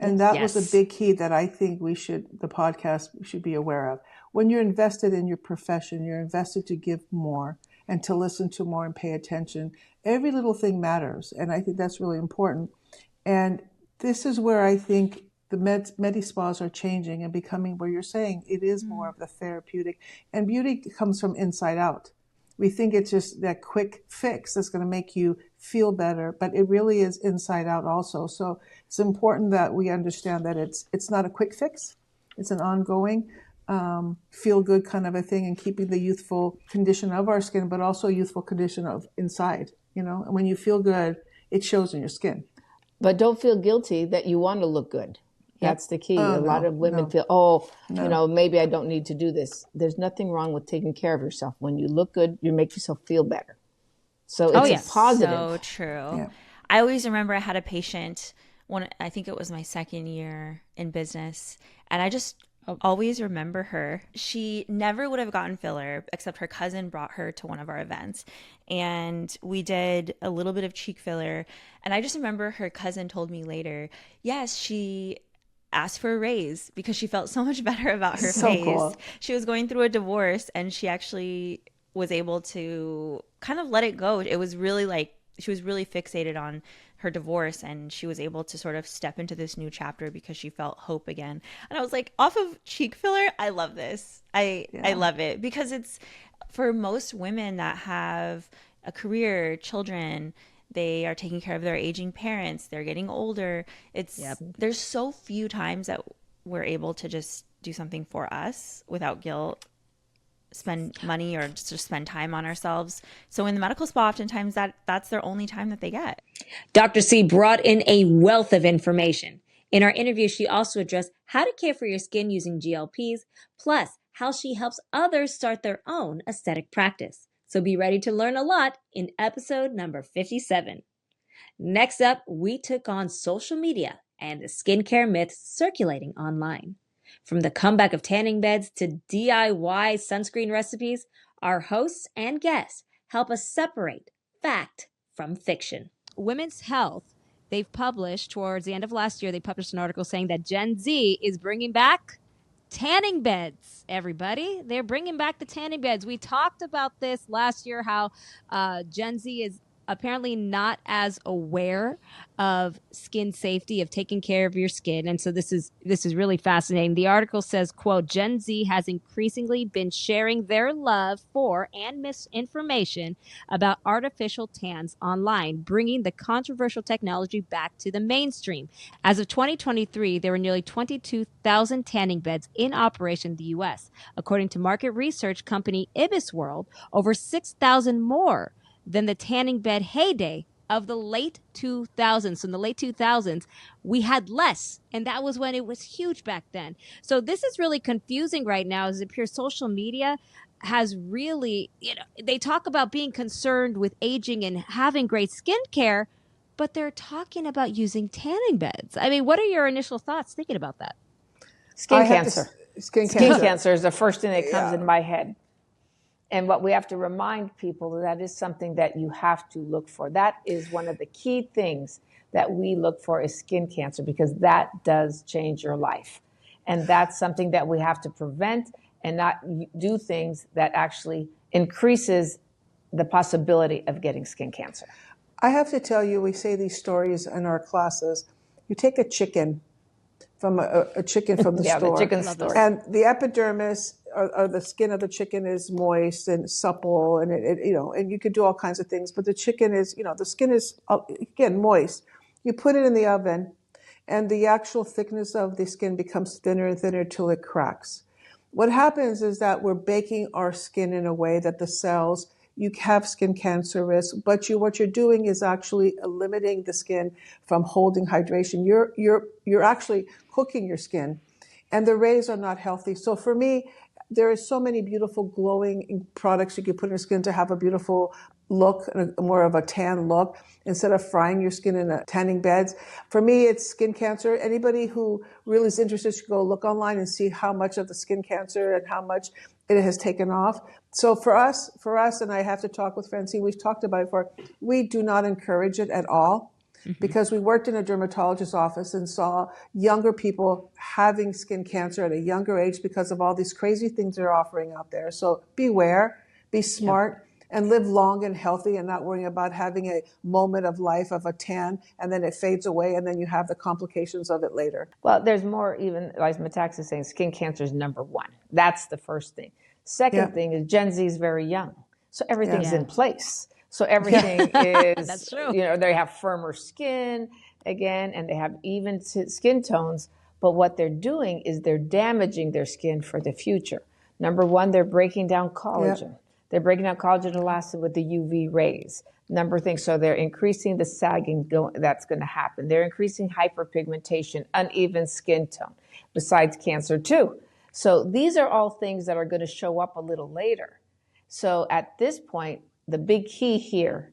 And that was a big key that I think the podcast should be aware of. when you're invested in your profession, you're invested to give more and to listen to more and pay attention. Every little thing matters. And I think that's really important. And this is where I think the Medi-spas are changing and becoming where you're saying it is more of the therapeutic. And beauty comes from inside out. We think it's just that quick fix that's going to make you feel better, but it really is inside out also. So it's important that we understand that it's not a quick fix. It's an ongoing feel good kind of a thing, and keeping the youthful condition of our skin, but also youthful condition of inside, you know, and when you feel good, it shows in your skin. But don't feel guilty that you want to look good. That's the key. A lot of women feel, you know, maybe I don't need to do this. There's nothing wrong with taking care of yourself. When you look good, you make yourself feel better. So it's a positive. So true. Yeah. I always remember I had a patient, I think it was my second year in business, and I just always remember her. She never would have gotten filler, except her cousin brought her to one of our events, and we did a little bit of cheek filler. And I just remember her cousin told me later, yes, she asked for a raise because she felt so much better about her face. Cool. She was going through a divorce, and she actually was able to kind of let it go. It was really like she was really fixated on her divorce, and she was able to sort of step into this new chapter because she felt hope again. And I was like, off of cheek filler, I love this. I love it because it's for most women that have a career, children, they are taking care of their aging parents, they're getting older. There's so few times that we're able to just do something for us without guilt, spend money or just spend time on ourselves. So in the medical spa, oftentimes that's their only time that they get. Dr. C brought in a wealth of information. In our interview, she also addressed how to care for your skin using GLPs, plus how she helps others start their own aesthetic practice. So be ready to learn a lot in episode number 57. Next up, we took on social media and the skincare myths circulating online. From the comeback of tanning beds to DIY sunscreen recipes, our hosts and guests help us separate fact from fiction. Women's Health, they've published towards the end of last year, they published an article saying that Gen Z is bringing back tanning beds, everybody. They're bringing back the tanning beds. We talked about this last year, how Gen Z is apparently not as aware of skin safety, of taking care of your skin. And so this is really fascinating. The article says, quote, Gen Z has increasingly been sharing their love for and misinformation about artificial tans online, bringing the controversial technology back to the mainstream. As of 2023, there were nearly 22,000 tanning beds in operation in the U.S. According to market research company Ibis World, over 6,000 more than the tanning bed heyday of the late 2000s. So in the late 2000s, we had less, and that was when it was huge back then. So this is really confusing right now, as it appears social media has really, they talk about being concerned with aging and having great skincare, but they're talking about using tanning beds. I mean, what are your initial thoughts thinking about that? Skin cancer. Skin cancer is the first thing that comes in my head. And what we have to remind people, that is something that you have to look for. That is one of the key things that we look for is skin cancer, because that does change your life. And that's something that we have to prevent and not do things that actually increases the possibility of getting skin cancer. I have to tell you, we say these stories in our classes. You take a chicken from a chicken from the store. The chicken store. And the epidermis or the skin of the chicken is moist and supple, and and you could do all kinds of things. But the chicken is, the skin is again moist. You put it in the oven, and the actual thickness of the skin becomes thinner and thinner till it cracks. What happens is that we're baking our skin in a way that the cells, you have skin cancer risk, but what you're doing is actually limiting the skin from holding hydration. You're actually cooking your skin, and the rays are not healthy. So for me, there are so many beautiful glowing products you can put in your skin to have a beautiful look, more of a tan look, instead of frying your skin in tanning beds. For me, it's skin cancer. Anybody who really is interested should go look online and see how much of the skin cancer and how much it has taken off. So for us, and I have to talk with Francine, we've talked about it before, we do not encourage it at all. because we worked in a dermatologist's office and saw younger people having skin cancer at a younger age because of all these crazy things they're offering out there. So beware, be smart, and live long and healthy and not worrying about having a moment of life of a tan and then it fades away and then you have the complications of it later. Well, there's more, even like Metaxa is saying, skin cancer is number one. That's the first thing. Second thing is Gen Z is very young. So everything's in place. So everything is, That's true. They have firmer skin again, and they have even skin tones. But what they're doing is they're damaging their skin for the future. Number one, they're breaking down collagen. They're breaking down collagen and elastin with the UV rays. Number thing, so they're increasing the sagging that's going to happen. They're increasing hyperpigmentation, uneven skin tone, besides cancer too. So these are all things that are going to show up a little later. So at this point, the big key here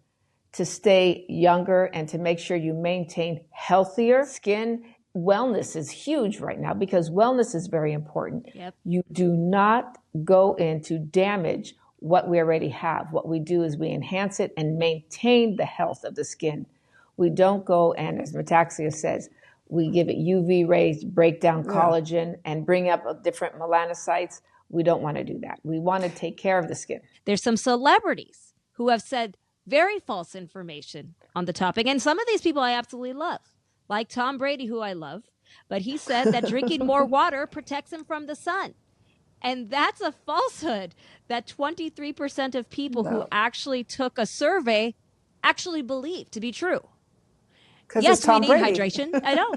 to stay younger and to make sure you maintain healthier skin, wellness is huge right now because wellness is very important. You do not go in to damage what we already have. What we do is we enhance it and maintain the health of the skin. We don't go and, as Metaxia says, we give it UV rays, break down collagen, and bring up different melanocytes. We don't want to do that. We want to take care of the skin. There's some celebrities who have said very false information on the topic. And some of these people I absolutely love, like Tom Brady, who I love. But he said that drinking more water protects him from the sun. And that's a falsehood that 23% of people who actually took a survey actually believe to be true. Yes, we need hydration. I know.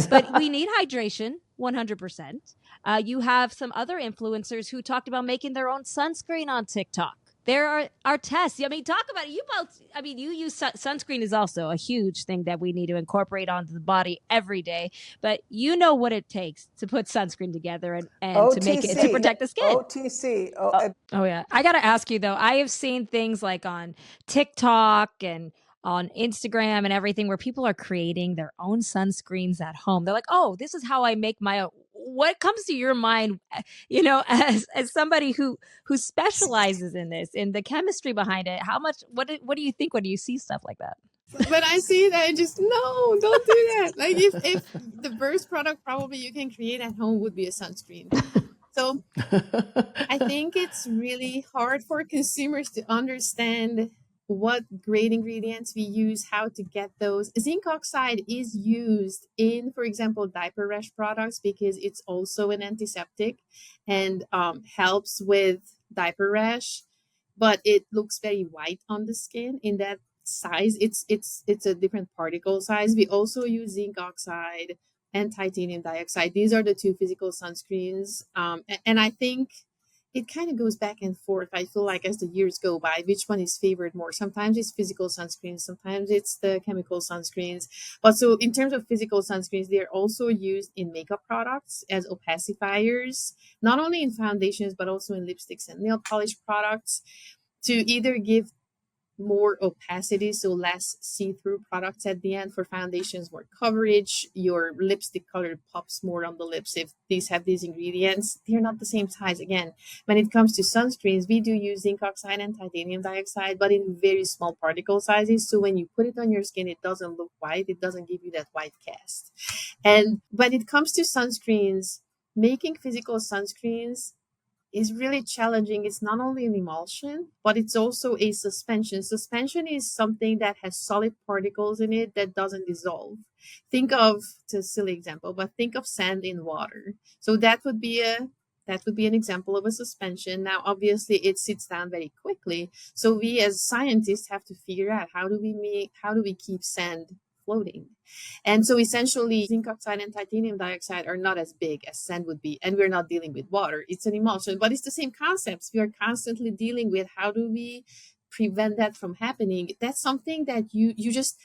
But we need hydration 100%. You have some other influencers who talked about making their own sunscreen on TikTok. There are tests. I mean, talk about it. You both, I mean, you use sunscreen is also a huge thing that we need to incorporate onto the body every day. But you know what it takes to put sunscreen together and to make it to protect the skin. OTC. Oh, yeah. I got to ask you, though. I have seen things like on TikTok and on Instagram and everything where people are creating their own sunscreens at home. They're like, oh, this is how I make my own. What comes to your mind, as somebody who specializes in this, in the chemistry behind it? What do you think when you see stuff like that? When I see that, I just, no, don't do that. Like if the first product probably you can create at home would be a sunscreen. So I think it's really hard for consumers to understand what great ingredients we use, how to get those. Zinc oxide is used in, for example, diaper rash products because it's also an antiseptic and helps with diaper rash, but it looks very white on the skin in that size. It's a different particle size. We also use zinc oxide and titanium dioxide. These are the two physical sunscreens. And I think it kind of goes back and forth. I feel like as the years go by, which one is favored more? Sometimes it's physical sunscreens, sometimes it's the chemical sunscreens. But so in terms of physical sunscreens, they're also used in makeup products as opacifiers, not only in foundations, but also in lipsticks and nail polish products to either give more opacity, so less see-through products at the end. For foundations, more coverage. Your lipstick color pops more on the lips if these have these ingredients. They're not the same size. Again, when it comes to sunscreens, we do use zinc oxide and titanium dioxide, but in very small particle sizes. So when you put it on your skin, it doesn't look white. It doesn't give you that white cast. And when it comes to sunscreens, making physical sunscreens is really challenging. It's not only an emulsion, but it's also a suspension. Suspension is something that has solid particles in it that doesn't dissolve. Think of, it's a silly example, but think of sand in water. So that would be an example of a suspension. Now, obviously, it sits down very quickly. So we as scientists have to figure out how do we keep sand floating. And so essentially zinc oxide and titanium dioxide are not as big as sand would be, and we're not dealing with water. It's an emulsion, but it's the same concepts. We are constantly dealing with how do we prevent that from happening. That's something that you just,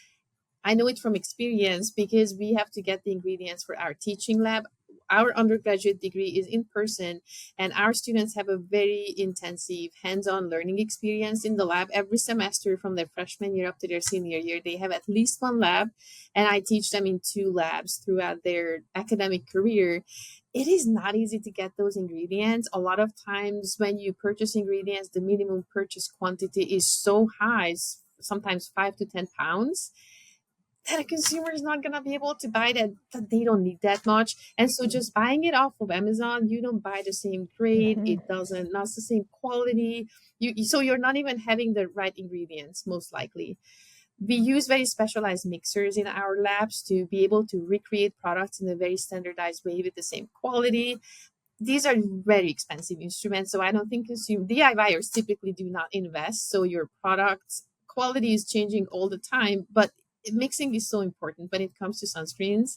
I know it from experience because we have to get the ingredients for our teaching lab. Our undergraduate degree is in person, and our students have a very intensive hands-on learning experience in the lab every semester from their freshman year up to their senior year. They have at least one lab, and I teach them in 2 labs throughout their academic career. It is not easy to get those ingredients. A lot of times when you purchase ingredients, the minimum purchase quantity is so high, sometimes 5 to 10 pounds. that a consumer is not going to be able to buy that they don't need that much. And so just buying it off of Amazon, you don't buy the same grade. It doesn't, not the same quality. So you're not even having the right ingredients, most likely. We use very specialized mixers in our labs to be able to recreate products in a very standardized way with the same quality. These are very expensive instruments, so I don't think DIYers typically do not invest. So your product's quality is changing all the time, but mixing is so important when it comes to sunscreens.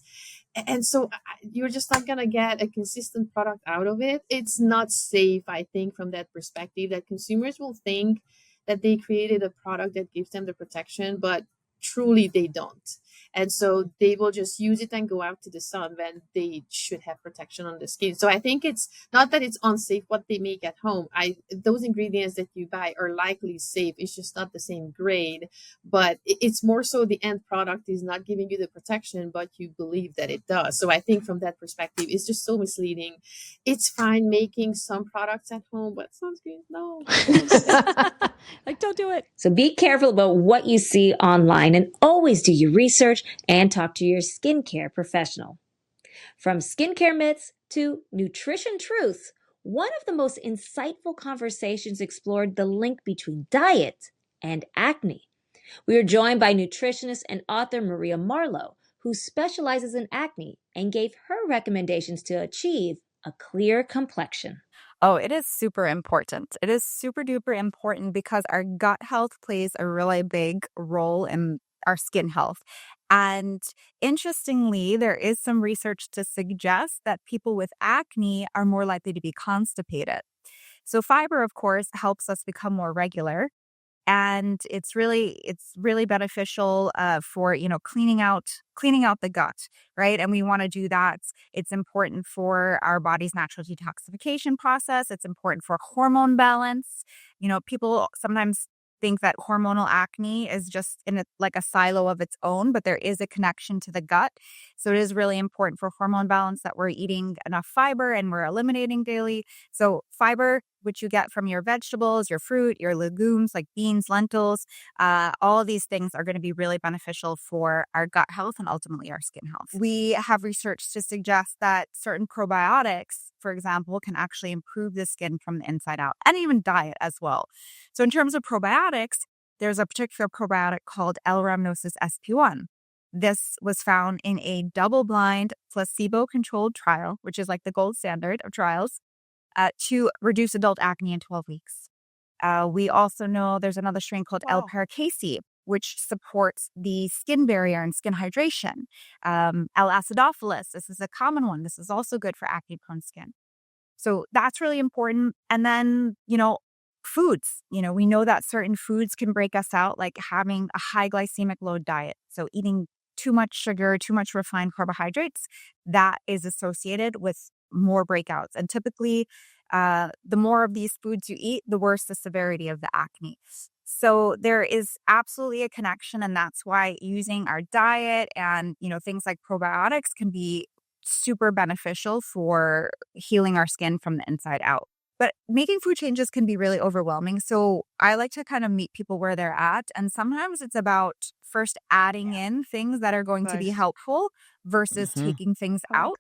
And so you're just not going to get a consistent product out of it. It's not safe, I think, from that perspective, that consumers will think that they created a product that gives them the protection, but truly they don't. And so they will just use it and go out to the sun when they should have protection on the skin. So I think it's not that it's unsafe what they make at home. Those ingredients that you buy are likely safe. It's just not the same grade, but it's more so the end product is not giving you the protection, but you believe that it does. So I think from that perspective, it's just so misleading. It's fine making some products at home, but sunscreens, no. Like, don't do it. So be careful about what you see online and always do your research and talk to your skincare professional. From skincare myths to nutrition truths, one of the most insightful conversations explored the link between diet and acne. We are joined by nutritionist and author Maria Marlowe, who specializes in acne and gave her recommendations to achieve a clear complexion. Oh, it is super important. It is super duper important because our gut health plays a really big role in our skin health. And interestingly, there is some research to suggest that people with acne are more likely to be constipated. So fiber, of course, helps us become more regular. And it's really beneficial for cleaning out the gut, right? And we want to do that. It's important for our body's natural detoxification process. It's important for hormone balance. People sometimes think that hormonal acne is just like a silo of its own, but there is a connection to the gut. So it is really important for hormone balance that we're eating enough fiber and we're eliminating daily. So fiber, which you get from your vegetables, your fruit, your legumes like beans, lentils, all of these things are going to be really beneficial for our gut health and ultimately our skin health. We have research to suggest that certain probiotics, for example, can actually improve the skin from the inside out, and even diet as well. So in terms of probiotics, there's a particular probiotic called L-rhamnosus sp1. This was found in a double-blind, placebo-controlled trial, which is like the gold standard of trials, to reduce adult acne in 12 weeks. We also know there's another strain called L-paracasey, which supports the skin barrier and skin hydration. L-acidophilus, this is a common one. This is also good for acne-prone skin. So that's really important. And then, foods. We know that certain foods can break us out, like having a high glycemic load diet. So eating too much sugar, too much refined carbohydrates, that is associated with more breakouts. And typically, the more of these foods you eat, the worse the severity of the acne. So there is absolutely a connection, and that's why using our diet and, things like probiotics can be super beneficial for healing our skin from the inside out. But making food changes can be really overwhelming. So I like to kind of meet people where they're at. And sometimes it's about first adding in things that are going to be helpful versus taking things out.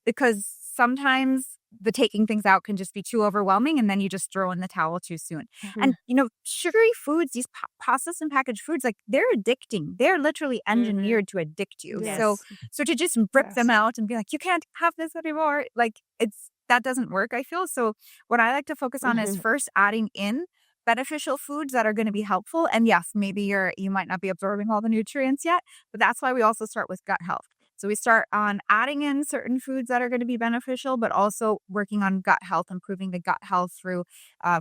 Because sometimes the taking things out can just be too overwhelming and then you just throw in the towel too soon. And, sugary foods, these processed and packaged foods, like they're addicting. They're literally engineered to addict you. Yes. So to just rip them out and be like, you can't have this anymore, like that doesn't work, I feel. So what I like to focus on is first adding in beneficial foods that are going to be helpful. And yes, maybe you might not be absorbing all the nutrients yet, but that's why we also start with gut health. So we start on adding in certain foods that are going to be beneficial, but also working on gut health, improving the gut health through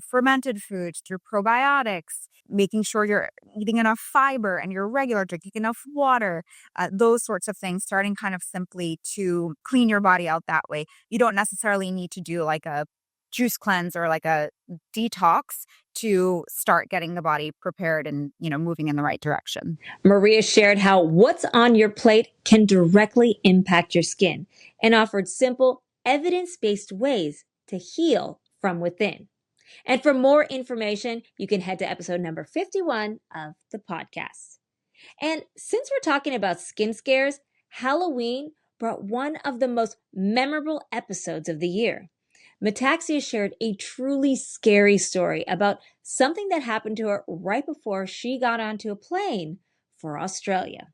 fermented foods, through probiotics, making sure you're eating enough fiber and you're regular, drinking enough water, those sorts of things, starting kind of simply to clean your body out that way. You don't necessarily need to do like a juice cleanse or like a detox to start getting the body prepared and, moving in the right direction. Maria shared how what's on your plate can directly impact your skin and offered simple, evidence-based ways to heal from within. And for more information, you can head to episode number 51 of the podcast. And since we're talking about skin scares, Halloween brought one of the most memorable episodes of the year. Metaxia shared a truly scary story about something that happened to her right before she got onto a plane for Australia.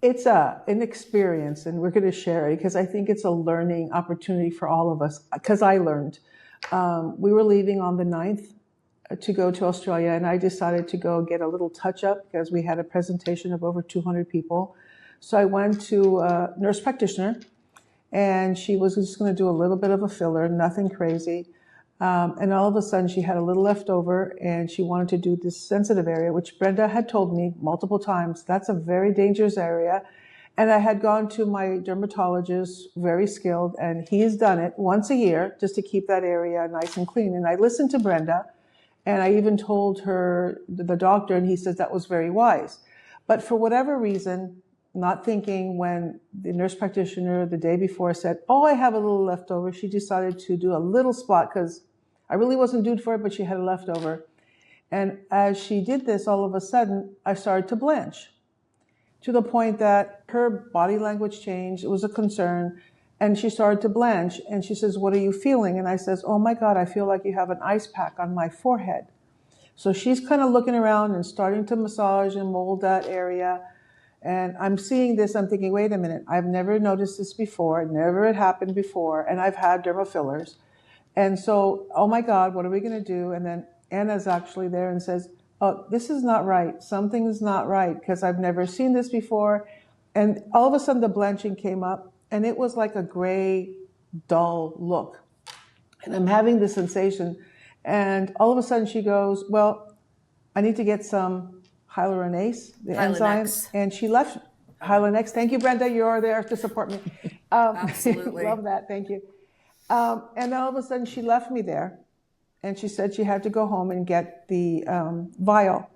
It's an experience, and we're going to share it because I think it's a learning opportunity for all of us, because I learned. We were leaving on the 9th to go to Australia, and I decided to go get a little touch-up because we had a presentation of over 200 people. So I went to a nurse practitioner, and she was just going to do a little bit of a filler, nothing crazy. And all of a sudden, she had a little left over, and she wanted to do this sensitive area, which Brenda had told me multiple times, that's a very dangerous area. And I had gone to my dermatologist, very skilled, and he's done it once a year just to keep that area nice and clean. And I listened to Brenda, and I even told her, the doctor, and he says that was very wise. But for whatever reason, not thinking, when the nurse practitioner the day before said, oh, I have a little leftover, she decided to do a little spot because I really wasn't due for it, but she had a leftover. And as she did this, all of a sudden, I started to blanch to the point that her body language changed. It was a concern. And she started to blanch. And she says, what are you feeling? And I says, oh my God, I feel like you have an ice pack on my forehead. So she's kind of looking around and starting to massage and mold that area. And I'm seeing this, I'm thinking, wait a minute, I've never noticed this before, never had happened before, and I've had derma fillers. And so, oh my God, what are we going to do? And then Anna's actually there and says, oh, this is not right. Something is not right because I've never seen this before. And all of a sudden the blanching came up, and it was like a gray, dull look. And I'm having this sensation. And all of a sudden she goes, well, I need to get some hyaluronase, the enzyme. And she left Hylenex. Thank you, Brenda. You're there to support me. Absolutely. Love that. Thank you. And then all of a sudden she left me there. And she said she had to go home and get the vial.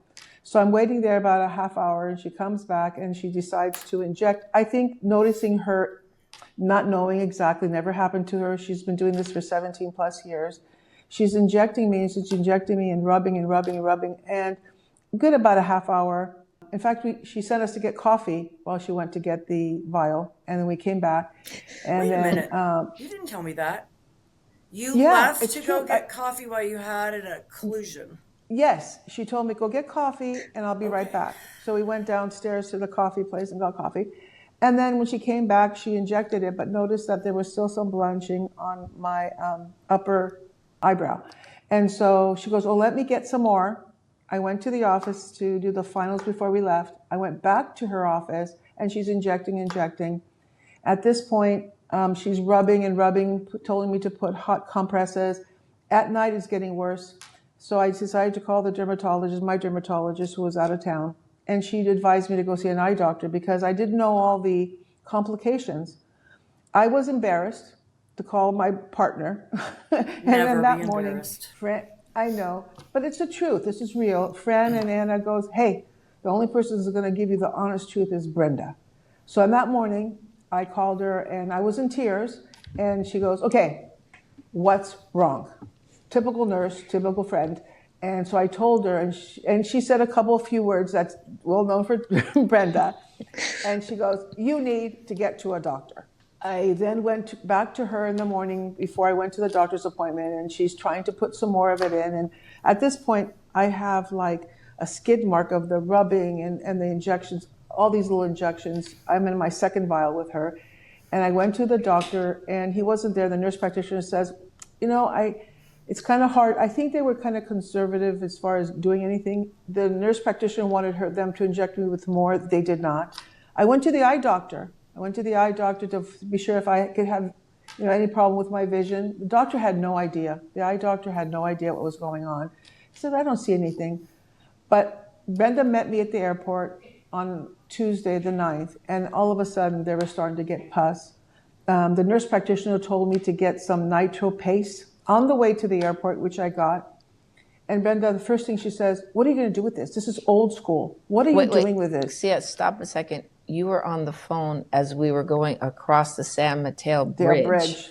So I'm waiting there about a half hour, and she comes back and she decides to inject. I think noticing her not knowing exactly, never happened to her. She's been doing this for 17 plus years. She's injecting me, and she's injecting me and rubbing and rubbing and rubbing. And good about a half hour. In fact, she sent us to get coffee while she went to get the vial. And then we came back. And Wait a then, minute. You didn't tell me that. You yeah, left it's to true. go get coffee while you had an occlusion. Yes, she told me, go get coffee and I'll be right back. So we went downstairs to the coffee place and got coffee. And then when she came back, she injected it, but noticed that there was still some blanching on my upper eyebrow. And so she goes, oh, let me get some more. I went to the office to do the finals before we left. I went back to her office, and she's injecting. At this point, she's rubbing and rubbing, telling me to put hot compresses. At night, it's getting worse. So I decided to call the dermatologist, my dermatologist, who was out of town. And she advised me to go see an eye doctor because I didn't know all the complications. I was embarrassed to call my partner. And then that morning, I know, but it's the truth. This is real. Fran and Anna goes, hey, the only person who's going to give you the honest truth is Brenda. So on that morning, I called her and I was in tears, and she goes, okay, what's wrong? Typical nurse, typical friend. And so I told her, and she said a couple of few words that's well known for Brenda. And she goes, you need to get to a doctor. I then went back to her in the morning before I went to the doctor's appointment, and she's trying to put some more of it in. And at this point, I have like a skid mark of the rubbing and the injections, all these little injections. I'm in my second vial with her. And I went to the doctor, and he wasn't there. The nurse practitioner says, you know, it's kind of hard. I think they were kind of conservative as far as doing anything. The nurse practitioner wanted them to inject me with more. They did not. I went to the eye doctor. To be sure if I could have, any problem with my vision. The doctor had no idea. The eye doctor had no idea what was going on. He said, I don't see anything. But Brenda met me at the airport on Tuesday the 9th, and all of a sudden they were starting to get pus. The nurse practitioner told me to get some nitro paste on the way to the airport, which I got. And Brenda, the first thing she says, what are you going to do with this? This is old school. What are you doing with this? Yeah, stop a second. You were on the phone as we were going across the San Mateo Bridge.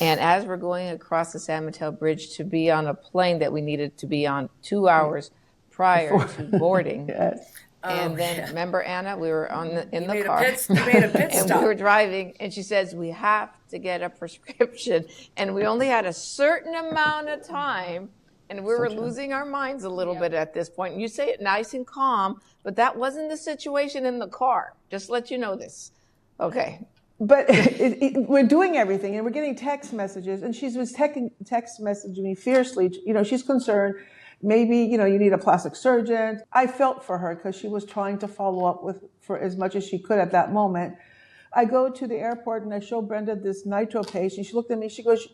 And as we're going across the San Mateo Bridge to be on a plane that we needed to be on 2 hours prior to boarding, Yes. And then remember, Anna, we were in the car. You made a pit and stop. we were driving, and she says, we have to get a prescription. And we only had a certain amount of time, and we were losing our minds a little bit at this point. And you say it nice and calm, but that wasn't the situation in the car. Just let you know this. Okay. But we're doing everything, and we're getting text messages, and she was text messaging me fiercely. She's concerned. Maybe, you need a plastic surgeon. I felt for her because she was trying to follow up for as much as she could at that moment. I go to the airport and I show Brenda this nitro paste, and she looked at me. She goes,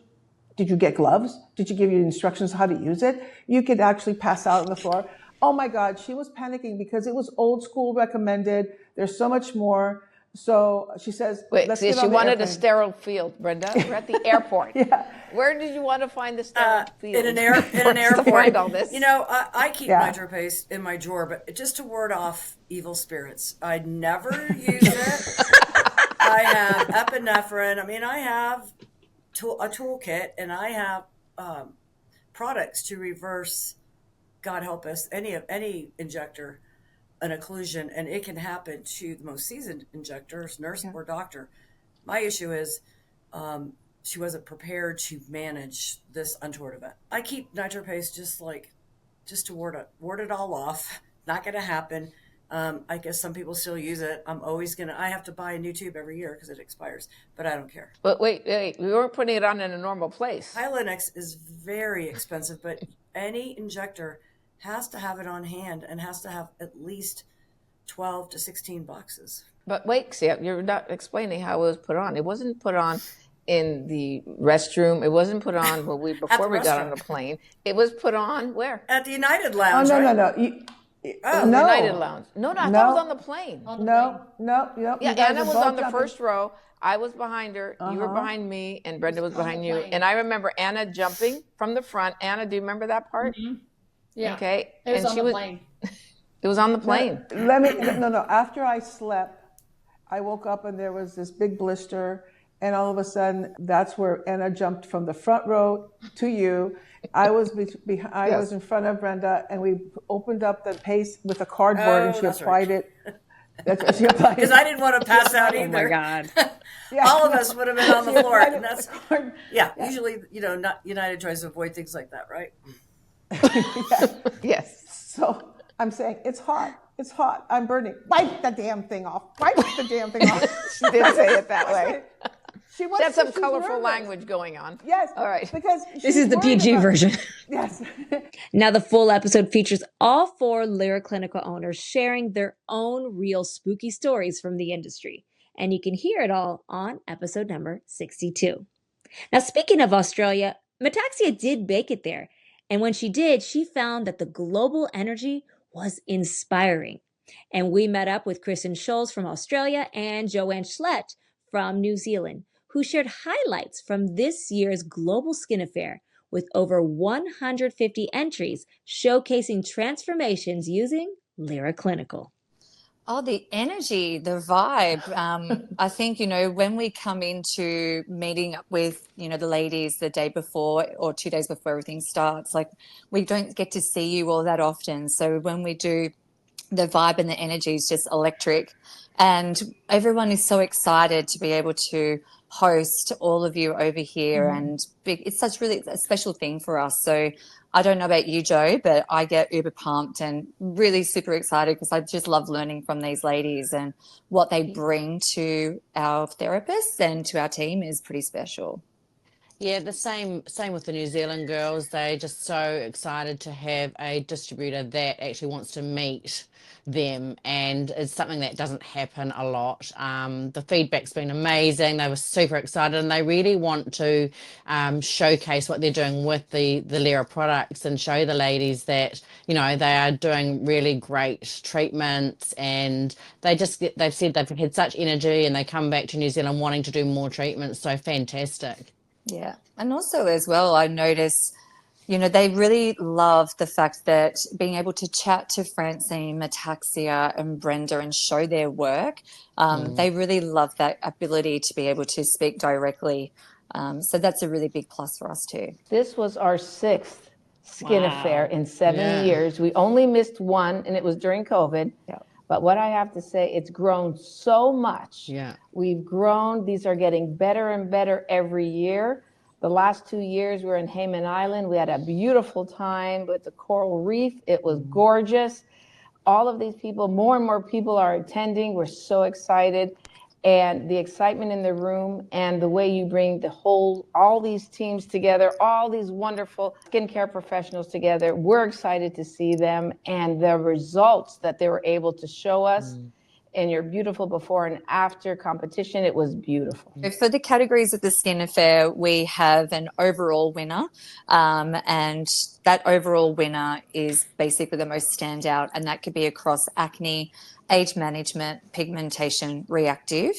"Did you get gloves? Did you give you instructions how to use it? You could actually pass out on the floor." Oh my God, she was panicking because it was old school recommended. There's so much more. So she says, "Let's get on she the wanted airplane." a sterile field, Brenda. We're at the airport. Where did you want to find the sterile field? In an airport. To find all this? I keep nitro paste in my drawer, but just to ward off evil spirits. I never use it. I have epinephrine. I mean, I have a toolkit, and I have products to reverse, God help us, any injector, an occlusion, and it can happen to the most seasoned injectors, nurse or doctor. My issue is she wasn't prepared to manage this untoward event. I keep nitro paste just to ward it all off. Not going to happen. I guess some people still use it. I have to buy a new tube every year because it expires, but I don't care. But wait, we weren't putting it on in a normal place. Hylenex is very expensive, but any injector has to have it on hand and has to have at least 12 to 16 boxes. But wait, see, you're not explaining how it was put on. It wasn't put on in the restroom. It wasn't put on before we got on the plane. It was put on where? At the United Lounge. Oh, no, right? no. The United Lounge. No, I thought it was on the plane. No. Yeah, Anna was on the first row. I was behind her. You were behind me, and Brenda was behind you. And I remember Anna jumping from the front. Anna, do you remember that part? Mm-hmm. Yeah. Okay. It was on the plane. It was on the plane. No. After I slept, I woke up and there was this big blister, and all of a sudden, that's where Anna jumped from the front row to you. I was was in front of Brenda, and we opened up the paste with a cardboard, and she applied it. That's what she applied. Because I didn't want to pass out either. Oh my God. All of us would have been on the floor. And usually, not United tries to avoid things like that, right? Yes. So I'm saying, it's hot. It's hot. I'm burning. Wipe the damn thing off. Wipe the damn thing off. She did say it that way. She had some colorful language going on. Yes. All right. Because this is the PG version. Yes. Now, the full episode features all 4 Lyra Clinical owners sharing their own real spooky stories from the industry. And you can hear it all on episode number 62. Now, speaking of Australia, Metaxia did make it there. And when she did, she found that the global energy was inspiring. And we met up with Kristen Scholes from Australia and Joanne Schlett from New Zealand, who shared highlights from this year's Global Skin Affair with over 150 entries showcasing transformations using Lyra Clinical. Oh, the energy, the vibe. I think, when we come into meeting up with, the ladies the day before or 2 days before everything starts, we don't get to see you all that often. So when we do, the vibe and the energy is just electric. And everyone is so excited to be able to host all of you over here. And it's such really a special thing for us. So I don't know about you, Joe, but I get uber pumped and really super excited because I just love learning from these ladies, and what they bring to our therapists and to our team is pretty special. Yeah, the same with the New Zealand girls. They're just so excited to have a distributor that actually wants to meet them, and it's something that doesn't happen a lot. The feedback's been amazing. They were super excited, and they really want to showcase what they're doing with the Lyra products and show the ladies that they are doing really great treatments, and they've said they've had such energy, and they come back to New Zealand wanting to do more treatments. So fantastic. Yeah. And also as well, I notice, they really love the fact that being able to chat to Francine, Metaxia and Brenda and show their work, they really love that ability to be able to speak directly. So that's a really big plus for us too. This was our 6th skin affair in 7 years. We only missed one, and it was during COVID. But what I have to say, it's grown so much. Yeah. We've grown. These are getting better and better every year. The last 2 years, we were in Hayman Island. We had a beautiful time with the coral reef. It was gorgeous. All of these people, more and more people are attending. We're so excited. And the excitement in the room and the way you bring all these teams together, all these wonderful skincare professionals together, we're excited to see them and the results that they were able to show us. In your beautiful before and after competition, it was beautiful. For the categories of the Skin Affair, we have an overall winner, and that overall winner is basically the most standout, and that could be across acne, age management, pigmentation, reactive.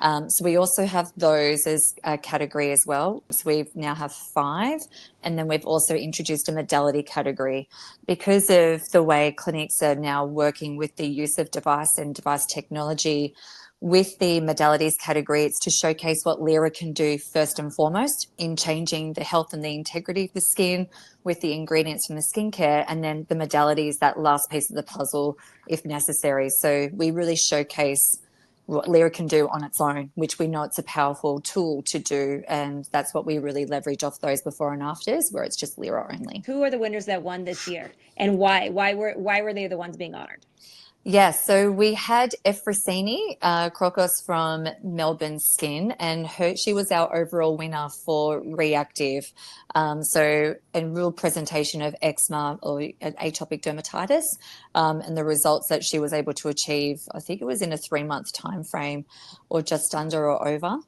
So we also have those as a category as well. So we now have 5, and then we've also introduced a modality category because of the way clinics are now working with the use of device and device technology. With the modalities category, it's to showcase what Lyra can do first and foremost in changing the health and the integrity of the skin with the ingredients from the skincare, and then the modalities, that last piece of the puzzle if necessary. So we really showcase what Lyra can do on its own, which we know it's a powerful tool to do, and that's what we really leverage off those before and afters, where it's just Lyra only. Who are the winners that won this year, and why? Why were they the ones being honored? Yes, so we had Efrosini Krokos from Melbourne Skin, and she was our overall winner for reactive. So a real presentation of eczema or atopic dermatitis, and the results that she was able to achieve, I think it was in a 3-month time frame or just under or over.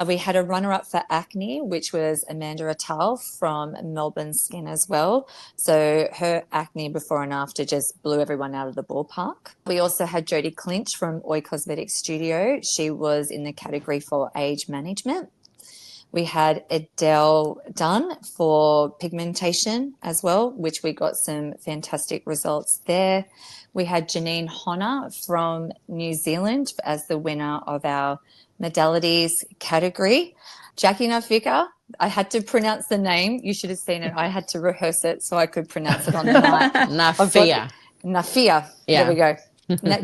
We had a runner-up for acne, which was Amanda Attal from Melbourne Skin as well. So her acne before and after just blew everyone out of the ballpark. We also had Jodie Clinch from Oi Cosmetics Studio. She was in the category for age management. We had Adele Dunn for pigmentation as well, which we got some fantastic results there. We had Janine Honor from New Zealand as the winner of our modalities category. Jackie Nafika, I had to pronounce the name. You should have seen it. I had to rehearse it so I could pronounce it on the night. Nafia. Nafia. Yeah. There we go.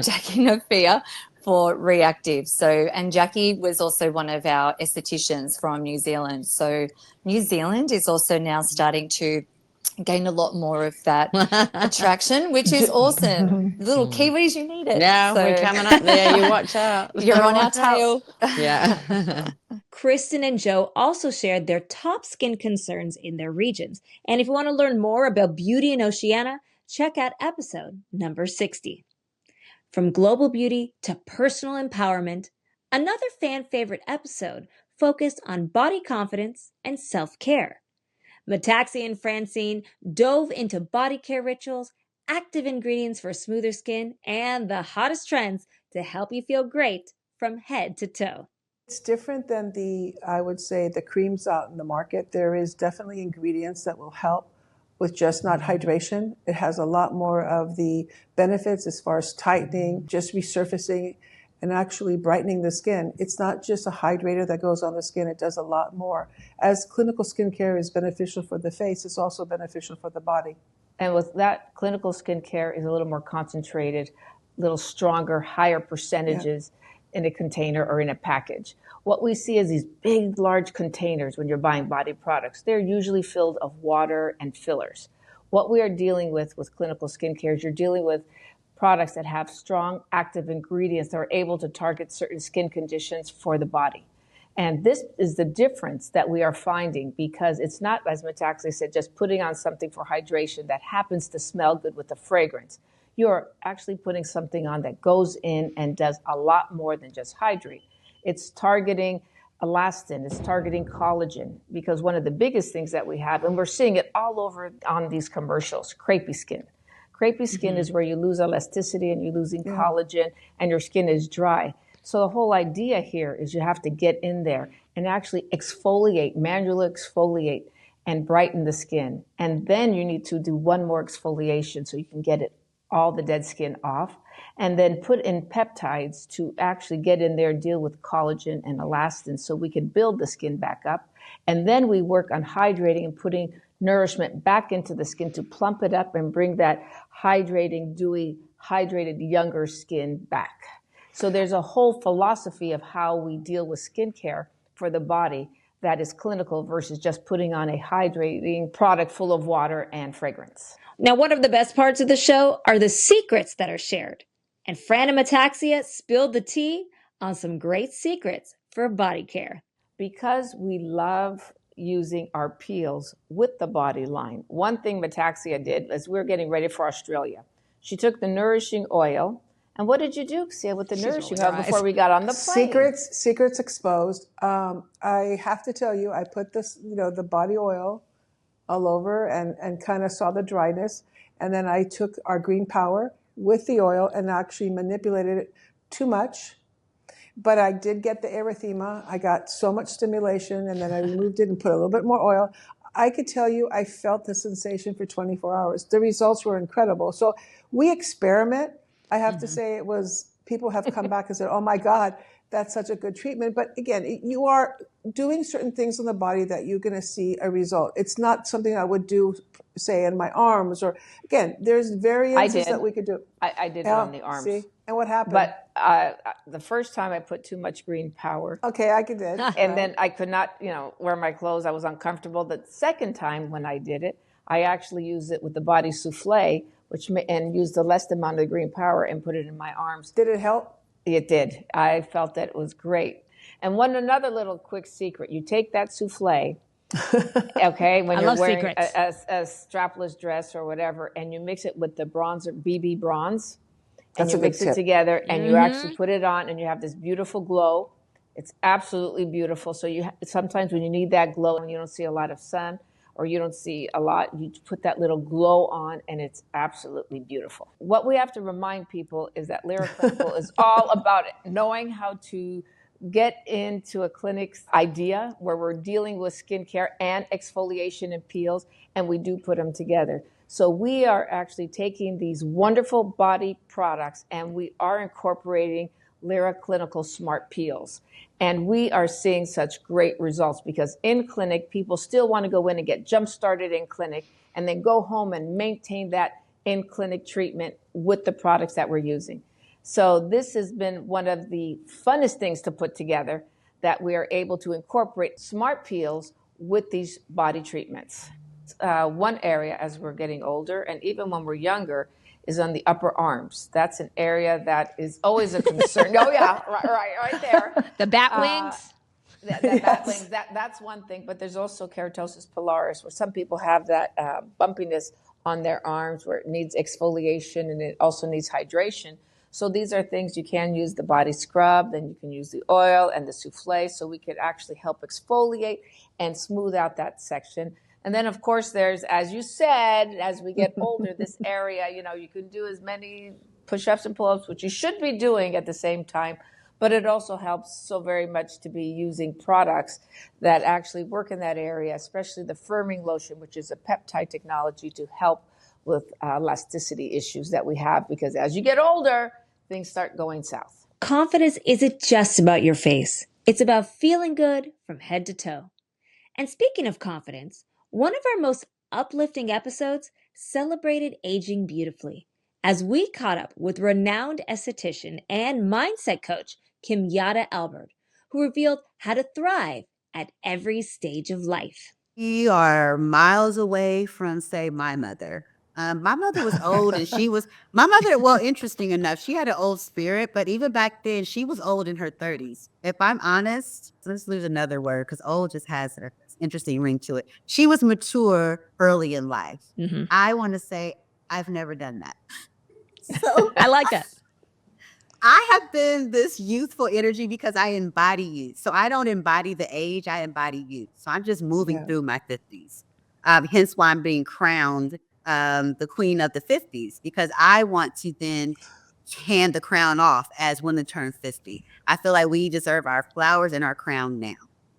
Jackie Nafia for reactive. So, and Jackie was also one of our estheticians from New Zealand. So New Zealand is also now starting to gain a lot more of that attraction, which is awesome. Little Kiwis, you need it. Yeah, so, we're coming up there. You watch out. You're on our tail. Yeah. Kristen and Joe also shared their top skin concerns in their regions. And if you want to learn more about beauty in Oceania, check out episode number 60. From global beauty to personal empowerment, another fan favorite episode focused on body confidence and self-care. Metaxi and Francine dove into body care rituals, active ingredients for smoother skin, and the hottest trends to help you feel great from head to toe. It's different than I would say, the creams out in the market. There is definitely ingredients that will help with just not hydration. It has a lot more of the benefits as far as tightening, just resurfacing, and actually brightening the skin. It's not just a hydrator that goes on the skin, it does a lot more. As clinical skincare is beneficial for the face, it's also beneficial for the body. And with that, clinical skincare is a little more concentrated, a little stronger, higher percentages in a container or in a package. What we see is these big, large containers when you're buying body products. They're usually filled of water and fillers. What we are dealing with clinical skincare is you're dealing with products that have strong active ingredients that are able to target certain skin conditions for the body. And this is the difference that we are finding, because it's not, as Metaxi said, just putting on something for hydration that happens to smell good with a fragrance. You're actually putting something on that goes in and does a lot more than just hydrate. It's targeting elastin, it's targeting collagen, because one of the biggest things that we have, and we're seeing it all over on these commercials, crepey skin. Crepey skin is where you lose elasticity and you're losing collagen and your skin is dry. So the whole idea here is you have to get in there and actually exfoliate, manually exfoliate and brighten the skin. And then you need to do one more exfoliation so you can get all the dead skin off, and then put in peptides to actually get in there and deal with collagen and elastin so we can build the skin back up. And then we work on hydrating and putting nourishment back into the skin to plump it up and bring that hydrating, dewy hydrated, younger skin back. So there's a whole philosophy of how we deal with skincare for the body that is clinical versus just putting on a hydrating product full of water and fragrance. Now, one of the best parts of the show are the secrets that are shared. And Fran and Metaxia spilled the tea on some great secrets for body care. Because we love using our peels with the body line, one thing Metaxia did as we were getting ready for Australia, she took the nourishing oil. And what did you do, Xia, with the nourishing oil before we got on the plane? Secrets exposed. I have to tell you, I put this, the body oil all over and kind of saw the dryness. And then I took our green power with the oil and actually manipulated it too much. But I did get the erythema. I got so much stimulation, and then I removed it and put a little bit more oil. I could tell you I felt the sensation for 24 hours. The results were incredible. So we experiment. I have to say people have come back and said, oh my God, that's such a good treatment. But again, you are doing certain things on the body that you're going to see a result. It's not something I would do, say, in my arms or, again, there's variances that we could do. I did it on the arms. See? And what happened? But the first time I put too much green power. Okay, I could did. And then I could not, wear my clothes. I was uncomfortable. The second time when I did it, I actually used it with the body souffle, and used the less amount of the green power and put it in my arms. Did it help? It did. I felt that it was great. And another little quick secret, you take that souffle, okay, when you're wearing a strapless dress or whatever, and you mix it with the bronzer, BB bronze, and you mix it together, and you actually put it on, and you have this beautiful glow. It's absolutely beautiful. So sometimes when you need that glow and you don't see a lot of sun, or you don't see a lot, you put that little glow on, and it's absolutely beautiful. What we have to remind people is that Lyra Clinical is all about knowing how to get into a clinic's idea where we're dealing with skincare and exfoliation and peels, and we do put them together. So we are actually taking these wonderful body products, and we are incorporating Lyra Clinical Smart Peels. And we are seeing such great results because in clinic, people still want to go in and get jump started in clinic and then go home and maintain that in clinic treatment with the products that we're using. So this has been one of the funnest things to put together, that we are able to incorporate smart peels with these body treatments. One area as we're getting older, and even when we're younger, is on the upper arms. That's an area that is always a concern. Oh yeah, right there. The bat wings. The bat wings, that's one thing, but there's also keratosis pilaris, where some people have that bumpiness on their arms where it needs exfoliation and it also needs hydration. So these are things you can use the body scrub, then you can use the oil and the souffle, so we could actually help exfoliate and smooth out that section. And then, of course, there's, as you said, as we get older, this area, you can do as many push-ups and pull-ups, which you should be doing at the same time, but it also helps so very much to be using products that actually work in that area, especially the firming lotion, which is a peptide technology to help with elasticity issues that we have, because as you get older, things start going south. Confidence isn't just about your face. It's about feeling good from head to toe. And speaking of confidence, one of our most uplifting episodes celebrated aging beautifully as we caught up with renowned esthetician and mindset coach Kim Yada Albert, who revealed how to thrive at every stage of life. We are miles away from, say, my mother. My mother was old and my mother, well, interesting enough, she had an old spirit, but even back then she was old in her 30s. If I'm honest, let's lose another word because old just has an interesting ring to it. She was mature early in life. Mm-hmm. I want to say I've never done that. So I like that. I have been this youthful energy because I embody youth. So I don't embody the age, I embody youth. So I'm just moving through my 50s. Hence why I'm being crowned the queen of the 50s, because I want to then hand the crown off as women turn 50. I feel like we deserve our flowers and our crown now,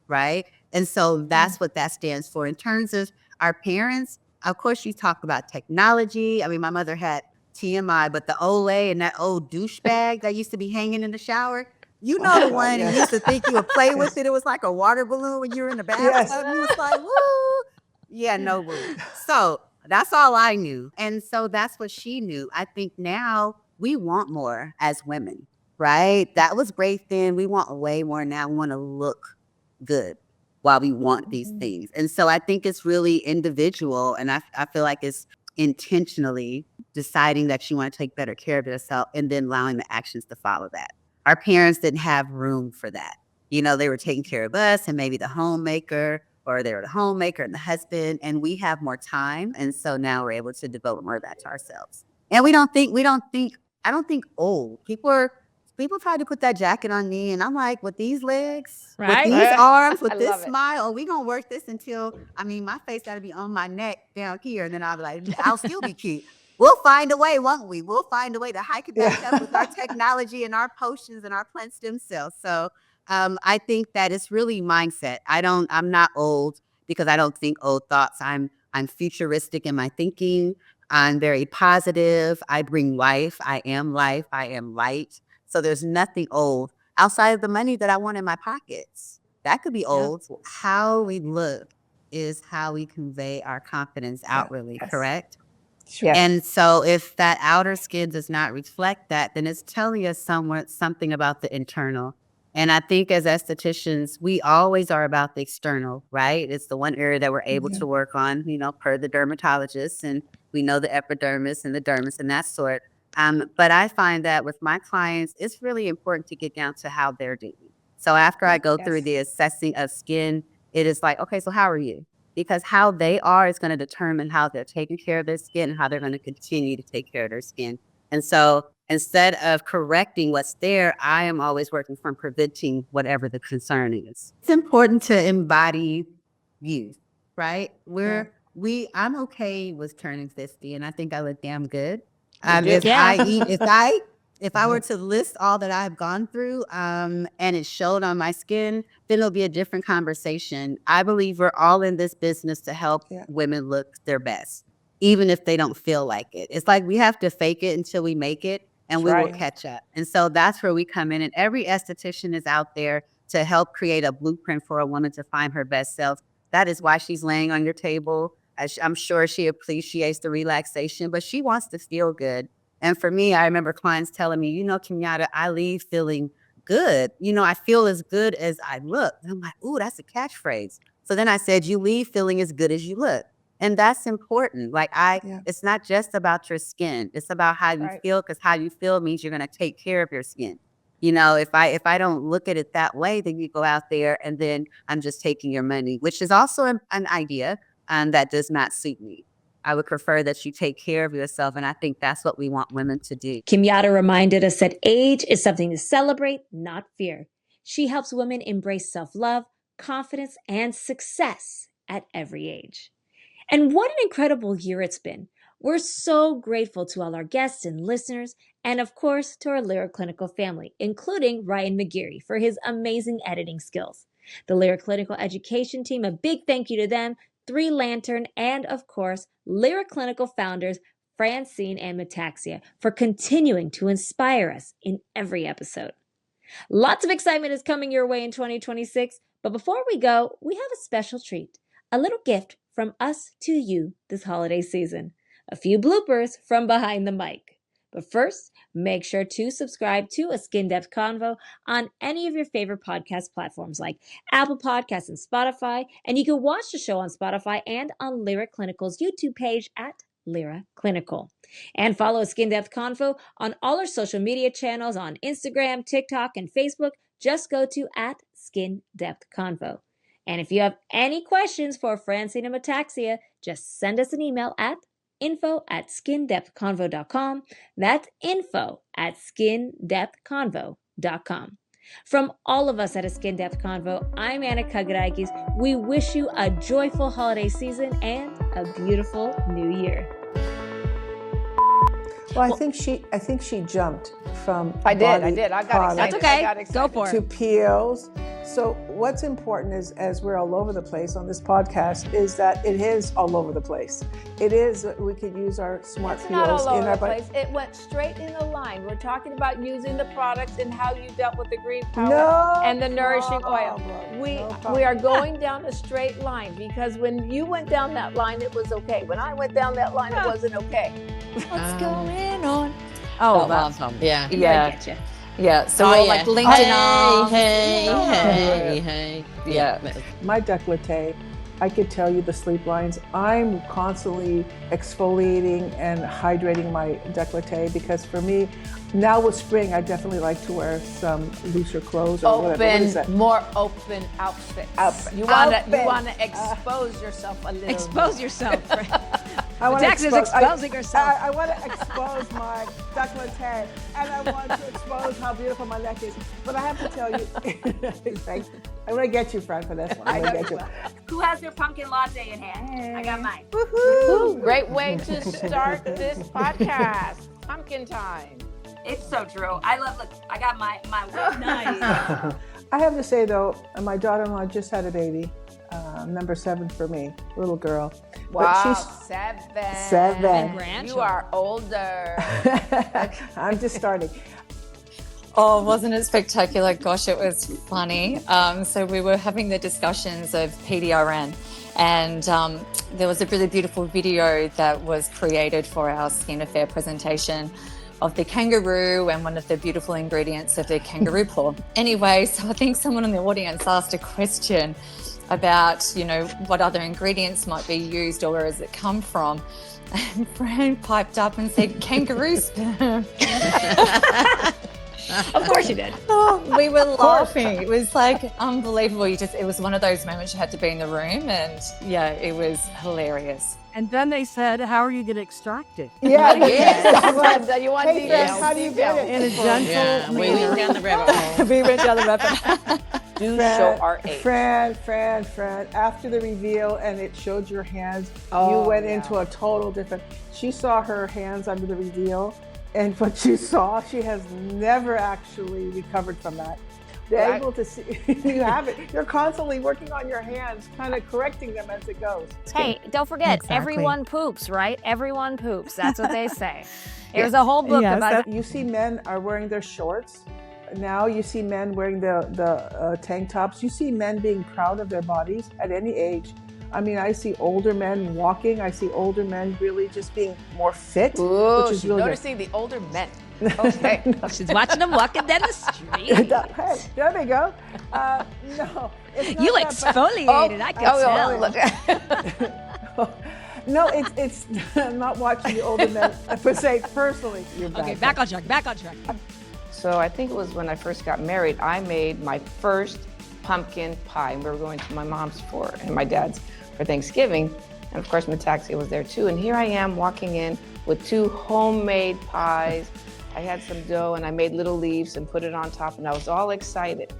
right? And so that's what that stands for. In terms of our parents, of course, you talk about technology. I mean, my mother had TMI, but the Olay and that old douchebag that used to be hanging in the shower, you know, the one you used to think you would play with it. It was like a water balloon when you were in the bathtub. You was like, woo. Yeah, no woo. So that's all I knew. And so that's what she knew. I think now we want more as women, right? That was great then. We want way more now. We want to look good while we want these things. And so I think it's really individual. And I feel like it's intentionally deciding that you want to take better care of yourself and then allowing the actions to follow that. Our parents didn't have room for that. You know, they were taking care of us and maybe the homemaker, or they were the homemaker and the husband, and we have more time. And so now we're able to devote more of that to ourselves. And I don't think old. People try to put that jacket on me, and I'm like, with these legs, with these arms, with this smile, we gonna work this until, my face gotta be on my neck down here, and then I'll be like, I'll still be cute. We'll find a way, won't we? We'll find a way to hike it back up with our technology and our potions and our plant stem cells. So I think that it's really mindset. I'm not old because I don't think old thoughts. I'm futuristic in my thinking. I'm very positive. I bring life. I am life. I am light. So there's nothing old outside of the money that I want in my pockets. That could be old. Yeah. How we look is how we convey our confidence outwardly, correct? Sure. And so if that outer skin does not reflect that, then it's telling us something about the internal. And I think as estheticians, we always are about the external, right? It's the one area that we're able to work on, per the dermatologist, and we know the epidermis and the dermis and that sort. But I find that with my clients, it's really important to get down to how they're doing. So after I go through the assessing of skin, it is like, okay, so how are you? Because how they are is going to determine how they're taking care of their skin and how they're going to continue to take care of their skin. And so instead of correcting what's there, I am always working from preventing whatever the concern is. It's important to embody youth, right? I'm okay with turning 50, and I think I look damn good. If I were to list all that I've gone through, and it showed on my skin, then it'll be a different conversation. I believe we're all in this business to help women look their best, even if they don't feel like it. It's like we have to fake it until we make it, and we will catch up. And so that's where we come in. And every esthetician is out there to help create a blueprint for a woman to find her best self. That is why she's laying on your table. I'm sure she appreciates the relaxation, but she wants to feel good. And for me, I remember clients telling me, Kenyatta, I leave feeling good. I feel as good as I look. And I'm like, ooh, that's a catchphrase. So then I said, you leave feeling as good as you look. And that's important. It's not just about your skin. It's about how you feel, because how you feel means you're going to take care of your skin. If I don't look at it that way, then you go out there and then I'm just taking your money, which is also an idea that does not suit me. I would prefer that you take care of yourself. And I think that's what we want women to do. Kenyatta reminded us that age is something to celebrate, not fear. She helps women embrace self-love, confidence, and success at every age. And what an incredible year it's been. We're so grateful to all our guests and listeners, and of course to our Lyra Clinical family, including Ryan McGeary for his amazing editing skills. The Lyra Clinical Education team, a big thank you to them, 3 Lantern, and of course, Lyra Clinical founders Francine and Metaxia for continuing to inspire us in every episode. Lots of excitement is coming your way in 2026, but before we go, we have a special treat, a little gift from us to you this holiday season, a few bloopers from behind the mic. But first, make sure to subscribe to A SkinDepth Convo on any of your favorite podcast platforms like Apple Podcasts and Spotify. And you can watch the show on Spotify and on Lyra Clinical's YouTube page at Lyra Clinical. And follow A SkinDepth Convo on all our social media channels on Instagram, TikTok, and Facebook. Just go to at SkinDepth Convo. And if you have any questions for Francine and Metaxia, just send us an email at info@skindepthconvo.com. That's info@skindepthconvo.com. From all of us at A SkinDepth Convo, I'm Anna Kagarakis. We wish you a joyful holiday season and a beautiful new year. Well, I think she jumped from I got excited. That's okay. Go for it. To peels. So what's important is, as we're all over the place on this podcast, is that it is all over the place. It is, we could use our smart It's peels not all over in our the place. It went straight in the line. We're talking about using the products and how you dealt with the green power and the nourishing oil. We are going down a straight line, because when you went down that line, it was okay. When I went down that line, it wasn't okay. What's going on? Oh, that's yeah. Yeah. Getcha. Yeah. So Oh, we're all yeah. like linking arms. Hey. Yeah. My décolleté, I could tell you the sleep lines. I'm constantly exfoliating and hydrating my décolleté because for me, now with spring, I definitely like to wear some looser clothes or whatever. What is that? More open outfits. You wanna expose yourself a little. Expose yourself. I want to Dax is exposing herself. I want to expose my décolleté, and I want to expose how beautiful my neck is. But I have to tell you, I'm going to get you, Fran, for this one. I'm going to get you. Who has their pumpkin latte in hand? I got mine. Woohoo! Great way to start this podcast. Pumpkin time. It's so true. I got my nice. I have to say, though, my daughter-in-law just had a baby. Number 7 for me, little girl. Wow, but she's 7. You are older. I'm just starting. Oh, wasn't it spectacular? Gosh, it was funny. So we were having the discussions of PDRN, and there was a really beautiful video that was created for our Skin Affair presentation of the kangaroo and one of the beautiful ingredients of the kangaroo paw. Anyway, so I think someone in the audience asked a question about, what other ingredients might be used or where does it come from. And Fran piped up and said, kangaroo sperm. Of course you did. Oh, we were laughing. It was like unbelievable. It was one of those moments you had to be in the room, and yeah, it was hilarious. And then they said, how are you going to extract it? Yeah. You want details? How do you get it? In a gentle we went down the rabbit hole. We went down the rabbit hole. Show our age. Fran, after the reveal and it showed your hands, you went into a total different. She saw her hands under the reveal, and what you saw, she has never actually recovered from that. They're able to see you have it. You're constantly working on your hands, kind of correcting them as it goes. Hey, don't forget, everyone poops, right? Everyone poops. That's what they say. There's a whole book about that. You see men are wearing their shorts. Now you see men wearing the tank tops. You see men being proud of their bodies at any age. I mean, I see older men walking. I see older men really just being more fit, which is really noticing the older men. Okay. She's watching them walking down the street. Hey, there we go. No, it's not You that exfoliated, I can tell. No, it's I'm not watching the older men per se personally. Okay, back on track. So I think it was when I first got married, I made my first pumpkin pie. And we were going to my mom's and my dad's for Thanksgiving. And of course, Metaxia was there too. And here I am walking in with 2 homemade pies. I had some dough and I made little leaves and put it on top, and I was all excited.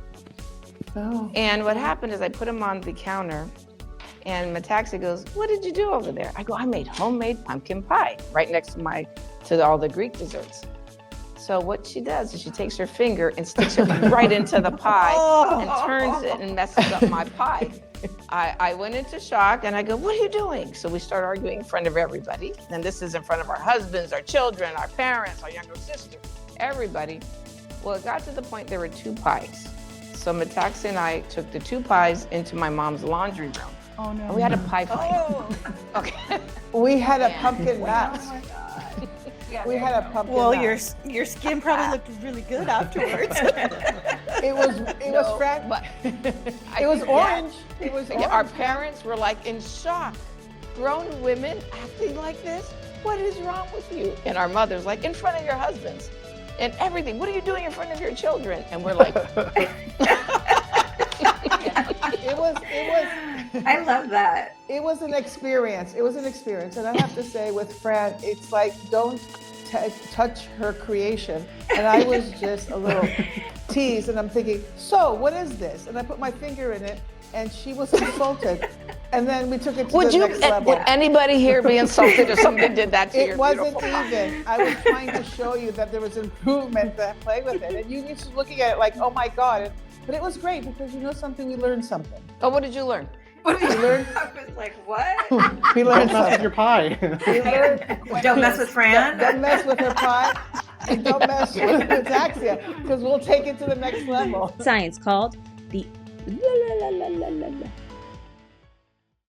Oh. And what happened is I put them on the counter, and Metaxia goes, "What did you do over there?" I go, "I made homemade pumpkin pie," right next to all the Greek desserts. So what she does is she takes her finger and sticks it right into the pie and turns it and messes up my pie. I went into shock and I go, "What are you doing?" So we start arguing in front of everybody. And this is in front of our husbands, our children, our parents, our younger sister, everybody. Well, it got to the point there were 2 pies. So Metaxia and I took the 2 pies into my mom's laundry room. Oh no. And we had a pie fight. Okay. We had a pumpkin bath. Oh my God. We had a pumpkin. Well, bath. your skin probably looked really good afterwards. It was Fran, but it was orange. It was orange. Our parents were like in shock. Grown women acting like this? What is wrong with you? And our mother's like, in front of your husbands and everything. What are you doing in front of your children? And we're like, It was. I love that. It was an experience. And I have to say with Fran, it's like, don't touch her creation. And I was just a little teased, and I'm thinking, so what is this? And I put my finger in it, and she was insulted. And then we took it to the next level. Would anybody here be insulted if somebody did that to It your wasn't beautiful even. I was trying to show you that there was improvement to play with it. And you just looking at it like, oh my God. But it was great because you know something, we learned something. Oh, what did you learn? We learned. I was like, what? We learned Don't mess with something. your pie. We learned. Don't mess with Fran. Don't mess with her pie. And don't mess with Metaxia, because we'll take it to the next level. Science called the